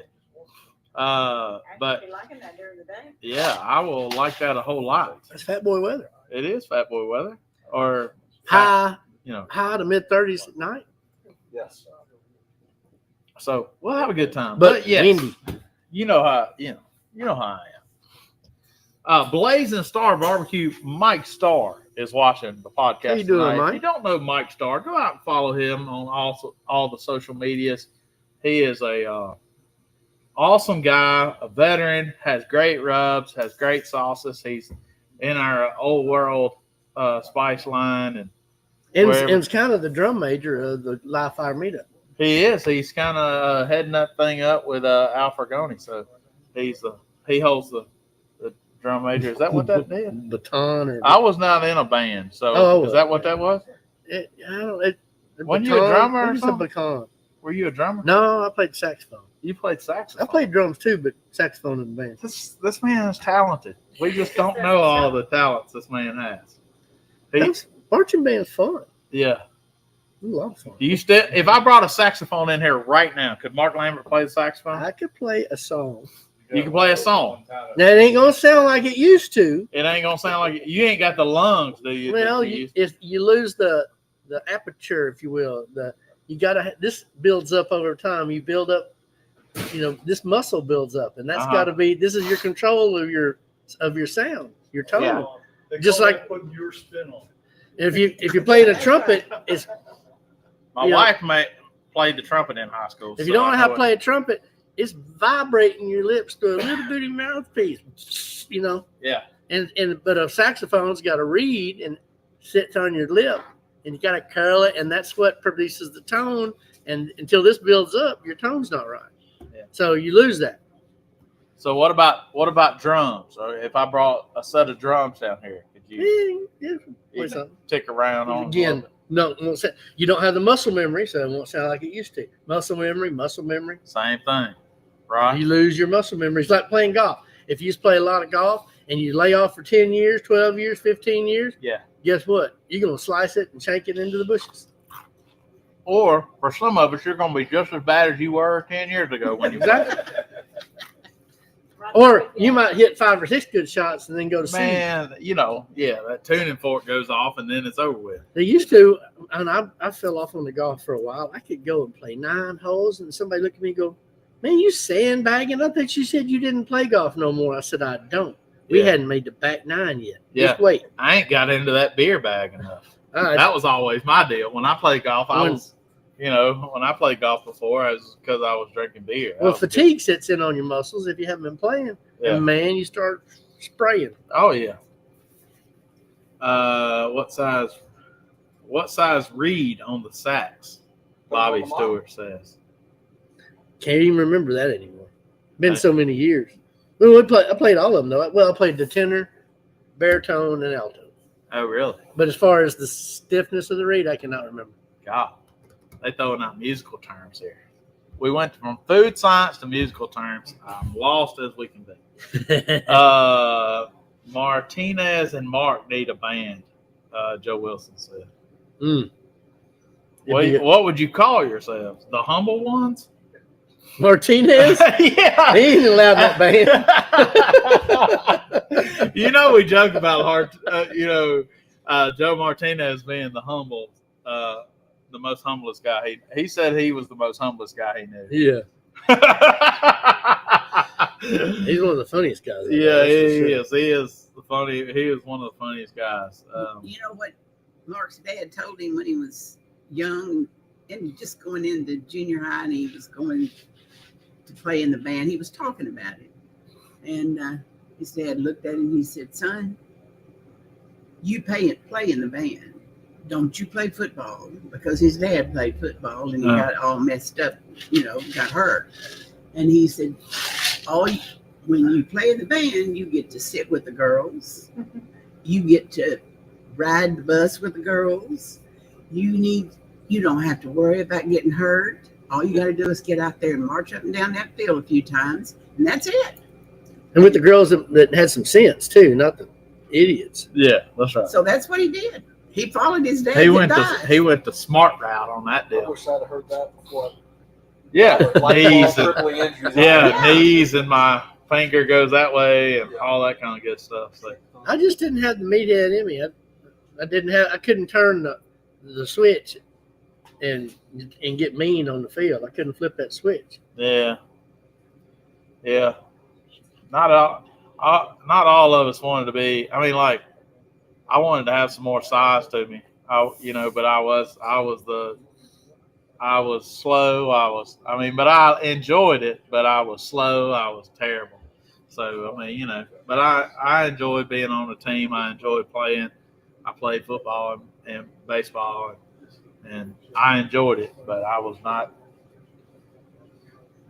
But Actually liking that during the day. yeah, I will like that a whole lot. That's fat boy weather. It is fat boy weather, or High you know. high to mid 30s at night. Yes. So we'll have a good time. But yes, windy. you know how I am. Blazing Star Barbecue. Mike Starr is watching the podcast. How you doing, tonight. Mike? If you don't know Mike Starr, go out and follow him on all the social medias. He is a awesome guy, a veteran, has great rubs, has great sauces. He's in our Old World spice line, and it's kind of the drum major of the Live Fire meetup. he is. He's kind of heading that thing up with Al Fergoni. So he holds the drum major. Is that what that did? Baton or I was not in a band, so Oh, is that what that was? I don't know. Wasn't you a drummer or It's a something? baton. Were you a drummer? No, I played saxophone. You played saxophone. I played drums too, but saxophone in the band. This man is talented. We just don't know all the talents this man has. He's, Marching band's fun. yeah. A lot of fun. If I brought a saxophone in here right now, could Mark Lambert play the saxophone? I could play a song. You can play a song. Now it ain't gonna sound like it used to. It ain't gonna sound like you ain't got the lungs, do you? Well, that you used to? if you lose the aperture, if you will, this builds up over time. You build up, this muscle builds up, and that's got to be. This is your control of your sound, your tone. Yeah. They Just call like- that putting your spin on. If you play the trumpet, it's My wife played the trumpet in high school. if so you don't know I how to it. play a trumpet, it's vibrating your lips through a little bitty mouthpiece, you know. Yeah. And but a saxophone's got a reed and sits on your lip, and you got to curl it, and that's what produces the tone. And until this builds up, your tone's not right. Yeah. So you lose that. So what about drums? Or if I brought a set of drums down here, could you Yeah, play something. tick around on them a Again, little bit? no, it won't sound, you don't have the muscle memory, so it won't sound like it used to. Muscle memory. Same thing, right? You lose your muscle memory. It's like playing golf. If you just play a lot of golf and you lay off for 10 years, 12 years, 15 years, Yeah. guess what? You're going to slice it and shank it into the bushes. Or for some of us, you're going to be just as bad as you were 10 years ago when you Exactly. Or you might hit 5 or 6 good shots and then go to sleep. Man, that tuning fork goes off and then it's over with. They used to, and I fell off on the golf for a while. I could go and play 9 holes, and somebody looked at me and go, "Man, you sandbagging? I thought you said you didn't play golf no more." I said, "I don't. We Yeah. hadn't made the back 9 yet. Yeah. Just wait." I ain't got into that beer bag enough. That was always my deal. When I played golf, when I played golf before, it was because I was drinking beer. Well, fatigue sets in on your muscles if you haven't been playing. Yeah. And man, you start spraying. Oh yeah. What size reed on the sax? Bobby on the Stewart says. Can't even remember that anymore. Been so many years. Well, I played all of them though. Well, I played the tenor, baritone, and alto. Oh really? But as far as the stiffness of the reed, I cannot remember. God, they throwing out musical terms here. We went from food science to musical terms. I'm lost as we can be. Martinez and Mark need a band. Joe Wilson said. What would you call yourselves? The humble ones? Martinez? Yeah. He ain't allowed that band. We joke about Joe Martinez being the humble, the most humblest guy. He said he was the most humblest guy he knew. Yeah. He's one of the funniest guys. Yeah, he is. He is funny. He is one of the funniest guys. You know what Mark's dad told him when he was young and just going into junior high, and he was going to play in the band. He was talking about it, and his dad looked at him. He said, "Son, you play in the band. Don't you play football?" Because his dad played football and he got all messed up, got hurt. And he said, when you play in the band, you get to sit with the girls. You get to ride the bus with the girls. You don't have to worry about getting hurt. All you got to do is get out there and march up and down that field a few times, and that's it. And with the girls that had some sense too, not the idiots. Yeah, that's right. So that's what he did. He followed his dad. He went the smart route on that I deal. wish I'd have heard that before. Yeah, knees, Crippling injuries. knees, and my finger goes that way, and all that kind of good stuff. So I just didn't have the meathead in me. I couldn't turn the switch and get mean on the field. I couldn't flip that switch. yeah. Not all of us wanted to be. I mean, like, I wanted to have some more size to me. But I was slow. But I enjoyed it. But I was slow. I was terrible. So but I enjoyed being on the team. I enjoyed playing. I played football and baseball, and I enjoyed it. But I was not.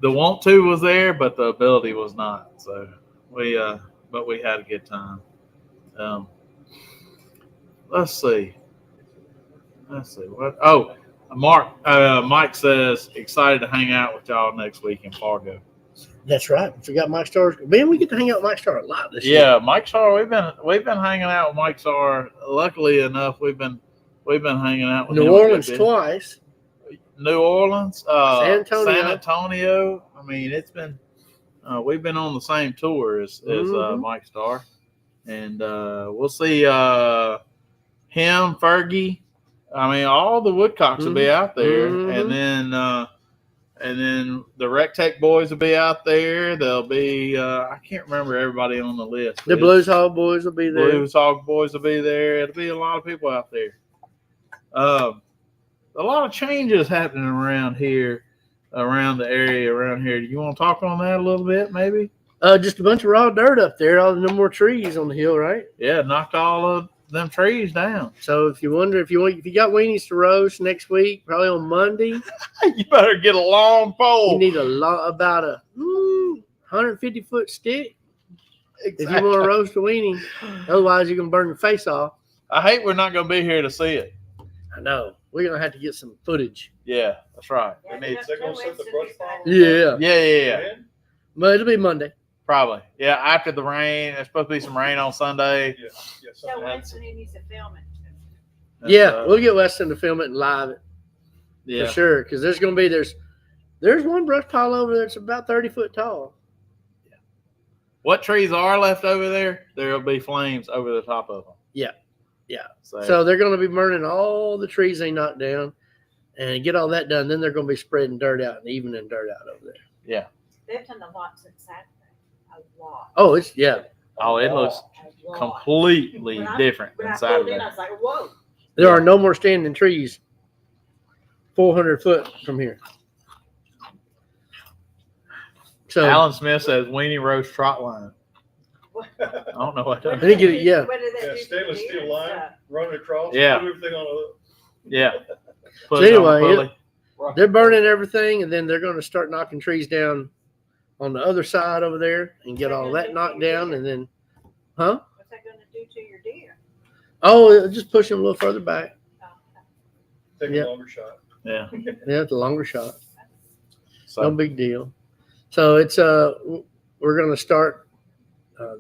The want to was there, but the ability was not. So we had a good time. Let's see. What? Oh, Mike says excited to hang out with y'all next week in Fargo. That's right. We forgot Mike Starr. Man, we get to hang out with Mike Starr a lot this year. Yeah, Mike Starr. We've been hanging out with Mike Starr. Luckily enough, we've been hanging out with New him Orleans a good bit. twice. New Orleans, San San Antonio. I mean, it's been we've been on the same tour as Mike Starr, and we'll see him, Fergie. I mean, all the Woodcocks will be out there, and then the Rec Tech boys will be out there. There'll be I can't remember everybody on the list. The Blues Hog boys will be there. Blues Hog boys will be there. It'll be a lot of people out there. A lot of changes happening around here. around the area around here. Do you want to talk on that a little bit, maybe? Just a bunch of raw dirt up there. No more trees on the hill, right? Yeah, knocked all of them trees down. So if you wonder if you got weenies to roast next week, probably on Monday, You better get a long you pole. need about a 150-foot stick if you want to roast a weenie. Otherwise, you're gonna burn your face off. I hate we're not going to be here to see it. I know. We're gonna have to get some footage. Yeah, that's right. Yeah, We need. They're gonna set the brush pile. Yeah, Yeah. Man, but it'll be Monday. Probably. Yeah, after the rain. There's supposed to be some rain on Sunday. yeah, So something. Winston, he needs to film it. Yeah, we'll get Weston to film it and live it yeah. for sure. Because there's one brush pile over there that's about 30 foot tall. What trees are left over there? There'll be flames over the top of them. Yeah. So, So they're going to be burning all the trees they knocked down, and get all that done. Then they're going to be spreading dirt out and evening dirt out over there. They've done a lot since Saturday. A lot. Oh, it's yeah. oh, it looks A lot. completely When I- different When than I pulled in, Saturday. I was like, whoa. There are no more standing trees 400 foot from here. So Alan Smith says weenie roast trot line. I don't know what that I think it- yeah. What did that Yeah, do to stainless deer steel and line, stuff? run across, Yeah. put everything on a, Yeah. So Put it on the anyway, pulley. they're burning everything, and then they're going to start knocking trees down on the other side over there and get all that knocked down, and then, huh? What's that gonna do to your deer? Oh, it'll just push them a little further back. Oh, take Yeah. a longer shot. Yeah. Yeah, it's a longer shot. So No big deal. So it's we're going to start.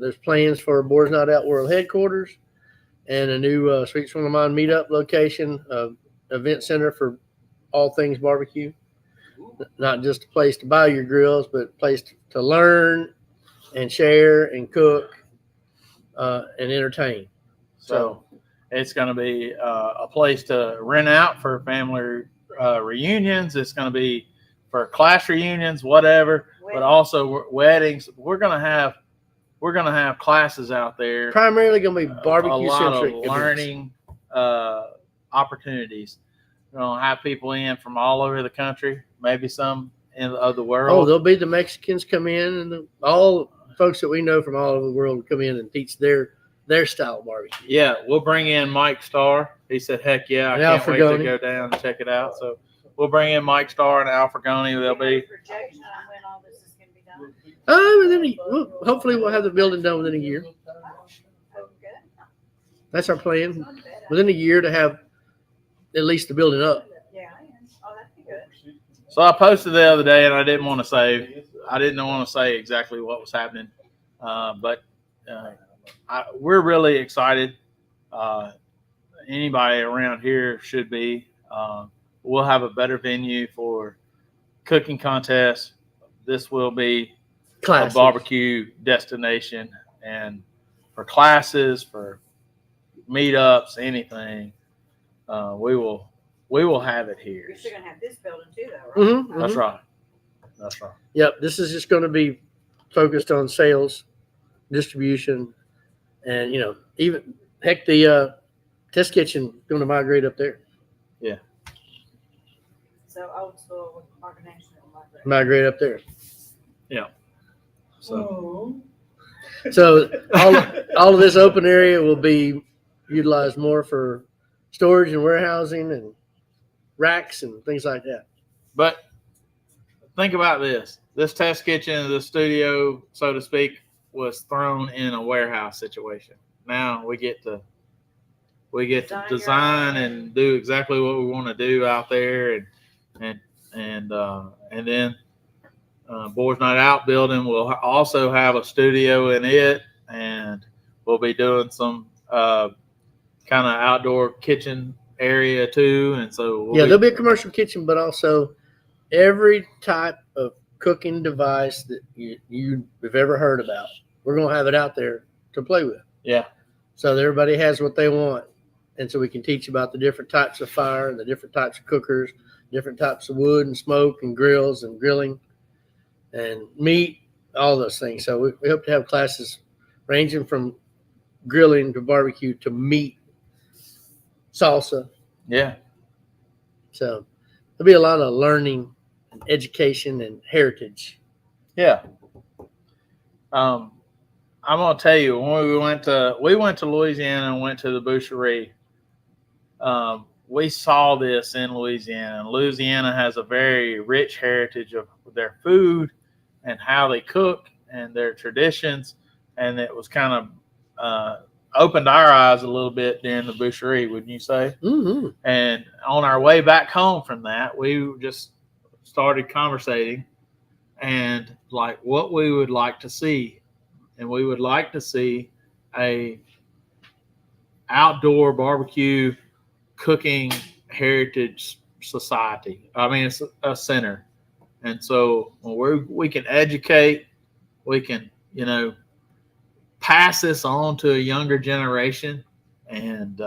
There's plans for Boar's Not Out World headquarters and a new Sweet Swing of Mine meetup location, event center for all things barbecue. Not just a place to buy your grills, but a place to learn and share and cook and entertain. So it's going to be a place to rent out for family reunions. It's going to be for class reunions, whatever, but also weddings. We're going to have classes out there. Primarily going to be A barbecue lot of centric. learning opportunities. We're going to have people in from all over the country, maybe some in the other Oh, world. there'll be the Mexicans come in, and all folks that we know from all over the world will come in and teach their style of barbecue. Yeah, we'll bring in Mike Starr. He said, heck yeah, I And can't Al wait to Fragoni. go down and check it out. So we'll bring in Mike Starr and Al Fragoni. They'll be, Projection on when all this is gonna be done. Hopefully we'll have the building done within a year. Oh, good. That's our plan. Not bad. Within a year to have at least the building up. Yeah, oh, that'd be good. so I posted the other day and I didn't want to say exactly what was happening. But we're really excited. Anybody around here should be. We'll have a better venue for cooking contests. This will be Classes. a barbecue destination, and for classes, for meetups, anything, we will have it here. You're still gonna have this building too, though, right? Mhm, That's mhm. right. That's right. Yep. This is just going to be focused on sales, distribution, and even heck, the test kitchen going to migrate up there. So old school with organizational library. Migrate up there. So So all of this open area will be utilized more for storage and warehousing and racks and things like that. but think about this. This test kitchen, the studio, so to speak, was thrown in a warehouse situation. Now we get to Design your design own. and do exactly what we want to do out there, and then Boys Night Out building will also have a studio in it, and we'll be doing some kind of outdoor kitchen area too, and so Yeah, there'll be a commercial kitchen, but also every type of cooking device that you have ever heard about, we're going to have it out there to play with. yeah. So that everybody has what they want. And so we can teach about the different types of fire and the different types of cookers, different types of wood and smoke and grills and grilling and meat, all those things. So we hope to have classes ranging from grilling to barbecue to meat, salsa. Yeah. So there'll be a lot of learning and education and heritage. Yeah. I'm gonna tell you, when we went to Louisiana and went to the boucherie. We saw this in Louisiana. And Louisiana has a very rich heritage of their food and how they cook and their traditions, and it was kind of opened our eyes a little bit during the boucherie, wouldn't you say? Mm-hmm. And on our way back home from that, we just started conversating and like what we would like to see. And we would like to see a outdoor barbecue cooking heritage society. I mean, it's a center. And so when we can educate, we can, pass this on to a younger generation. And,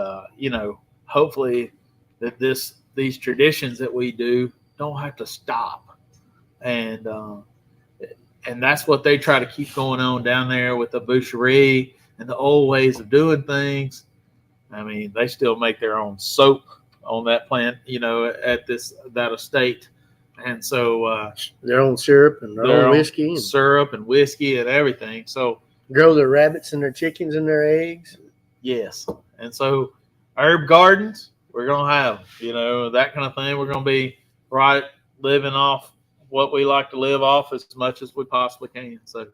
hopefully that these traditions that we do don't have to stop. And that's what they try to keep going on down there with the boucherie and the old ways of doing things. I mean, they still make their own soap on that plant, at that estate. And so Their own syrup and their own whiskey. And syrup and whiskey and everything. So grow their rabbits and their chickens and their eggs. yes. And so herb gardens, we're going to have, that kind of thing. We're going to be living off what we like to live off as much as we possibly can. So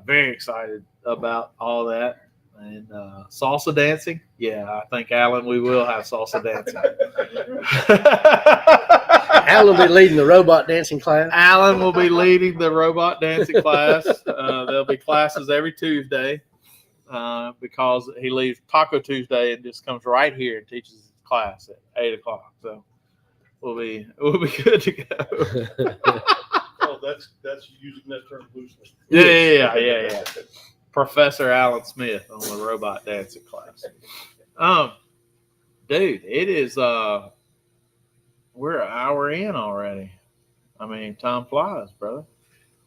very excited about all that. And salsa dancing. Yeah, I think, Alan, we will have salsa dancing. Alan will be leading the robot dancing class. Alan will be leading the robot dancing class. There'll be classes every Tuesday because he leaves Taco Tuesday and just comes right here and teaches his class at 8:00. So we'll be good to go. Oh, that's using that term loosely. Yeah. Professor Alan Smith on the robot dancing class. Dude, it is we're an hour in already. I mean, time flies, brother.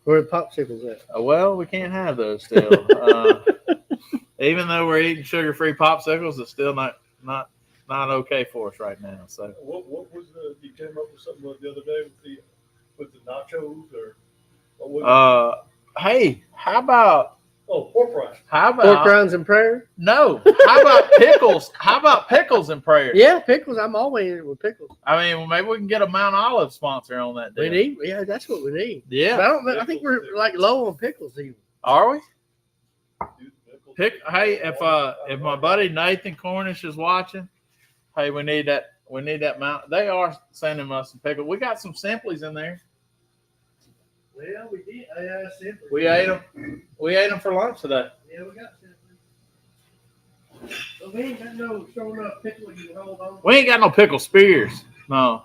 Where are the popsicles at? Well, we can't have those still. Even though we're eating sugar-free popsicles, it's still not okay for us right now. So What was you came up with something the other day with the nachos or what was it? Hey, how about Pork rinds. Pork rinds and prayer? No. How about pickles? How about pickles and prayers? Yeah, pickles. I'm always with pickles. I mean, well, maybe we can get a Mount Olive sponsor on that deal. We need, yeah, that's what we need. Yeah. But I think we're like low on pickles even. Are we? Hey, if my buddy Nathan Cornish is watching, hey, we need that Mount. They are sending us some pickles. We got some Simplies in there. Well, we did. Yeah, simply. We ate them. We ate them for lunch today. Yeah, we got simply. But we ain't got no showing up pickle you can hold on. We ain't got no pickle spears. No.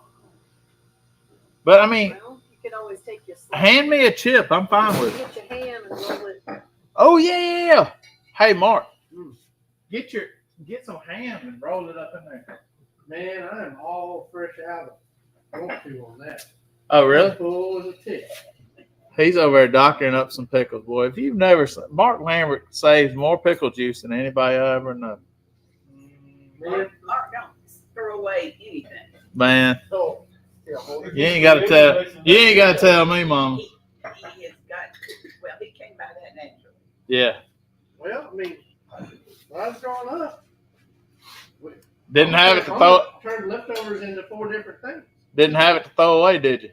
But I mean, Well, you could always take your hand me a chip. I'm fine with it. Get your ham and roll it. Oh yeah. Hey, Mark, get some ham and roll it up in there. Man, I am all fresh out of want to on that. Oh really? Full as a tick. He's over there doctoring up some pickles, boy. If you've never, Mark Lambert saves more pickle juice than anybody I ever know. Man, Mark don't throw away anything. Man, Oh, you ain't got to tell me, Mama. He has got, well, he came by that naturally. Yeah, well, I mean, when I was growing up, didn't have it to throw. Turned leftovers into 4 different things. Didn't have it to throw away, did you?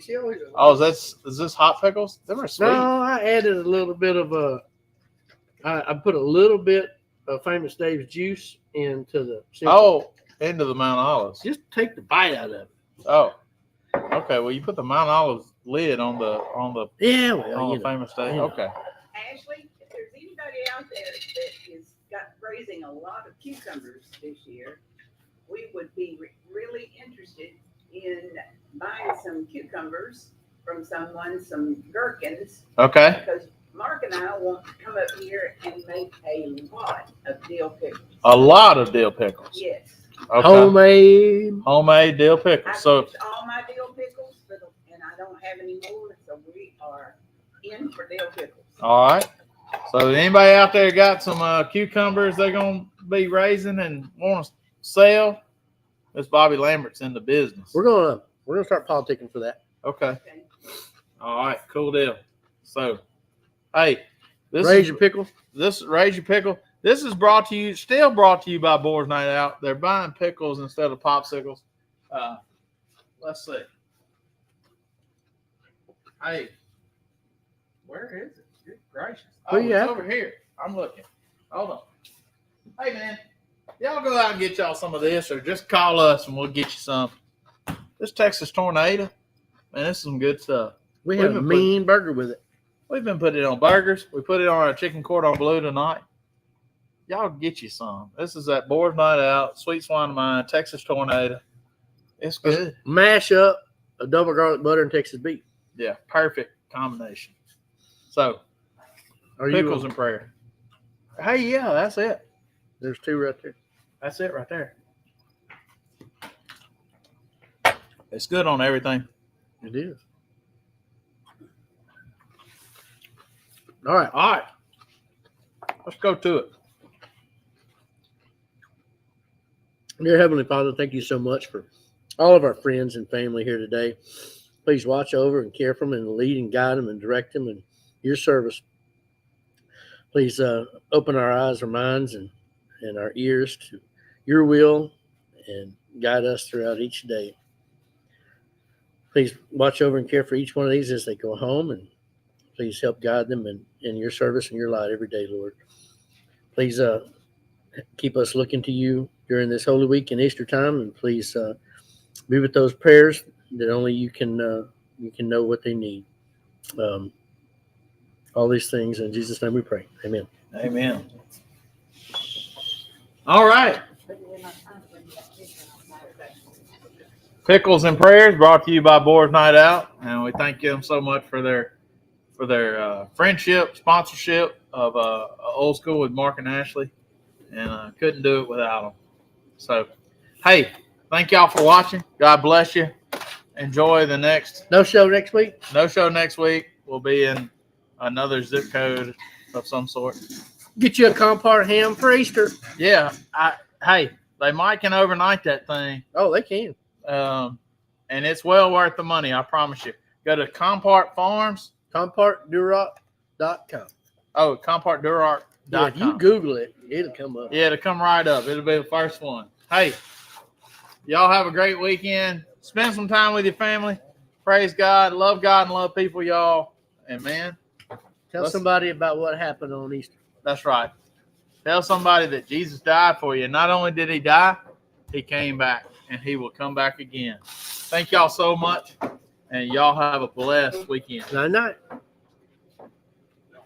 She always, Oh, is this hot pickles? They were sweet. no, I added a little bit of I put a little bit of Famous Dave's juice into the simply. Oh, into the Mount Olives. Just take the bite out of it. Oh, okay. Well, you put the Mount Olives lid on the Yeah, well, you know. Famous Day. you know. Okay. Ashley, if there's anybody out there that is raising a lot of cucumbers this year, we would be really interested in buying some cucumbers from someone, some gherkins, Okay. because Mark and I want to come up here and make a lot of dill pickles. A lot of dill pickles. Yes. Okay. Homemade. Homemade dill I pickles. So used all my dill pickles, and I don't have any more, so we are in for dill pickles. all right. So anybody out there got some cucumbers they're gonna be raising and want to sell? Miss Bobby Lambert's in the business. We're gonna We're gonna start politicking for that. Okay. All right. Cool deal. So, hey, Raise your pickle. Raise Your Pickle. This is brought to you by Boars Night Out. They're buying pickles instead of popsicles. Let's see. Hey, where is it? Good gracious. Who Oh, you it's after? over here. I'm looking. Hold on. Hey, man. Y'all go out and get y'all some of this or just call us and we'll get you some. This Texas Tornado, man, this is some good stuff. We have a mean burger with it. We've been putting it on burgers. We put it on our chicken cordon bleu tonight. Y'all get you some. This is that Boars Night Out, Sweet Swine of Mine, Texas Tornado. It's good. Mash up a double garlic butter and Texas beef. Yeah, perfect combination. So, Are pickles you? and prayer. Hey, yeah, that's it. There's two right there. That's it right there. It's good on everything. It is. All right. All right. Let's go to it. Dear Heavenly Father, thank you so much for all of our friends and family here today. Please watch over and care for them and lead and guide them and direct them in your service. Please open our eyes, our minds, and our ears to your will and guide us throughout each day. Please watch over and care for each one of these as they go home, and please help guide them in your service and your light every day, Lord. Please keep us looking to you during this Holy Week and Easter time, and please be with those prayers that only you can know what they need. All these things in Jesus' name we pray. Amen. Amen. All right. Pickles and Prayers brought to you by Boars Night Out, and we thank them so much for their friendship, sponsorship of Old School with Mark and Ashley, and couldn't do it without them. So, hey, thank y'all for watching. God bless you. Enjoy the next No show next week? no show next week. We'll be in another zip code of some sort. Get you a Compart ham for Easter. Yeah, hey, they might can overnight that thing. Oh, they can. And it's well worth the money, I promise you. Go to Compart Farms. CompartDuroc.com. Oh, CompartDuroc.com. Yeah, if you Google it, it'll come up. Yeah, it'll come right up. It'll be the first one. Hey, y'all have a great weekend. Spend some time with your family. Praise God. Love God and love people, y'all. And, man, Tell somebody about what happened on Easter. that's right. Tell somebody that Jesus died for you. Not only did he die, he came back, and he will come back again. Thank y'all so much, and y'all have a blessed weekend. Night night.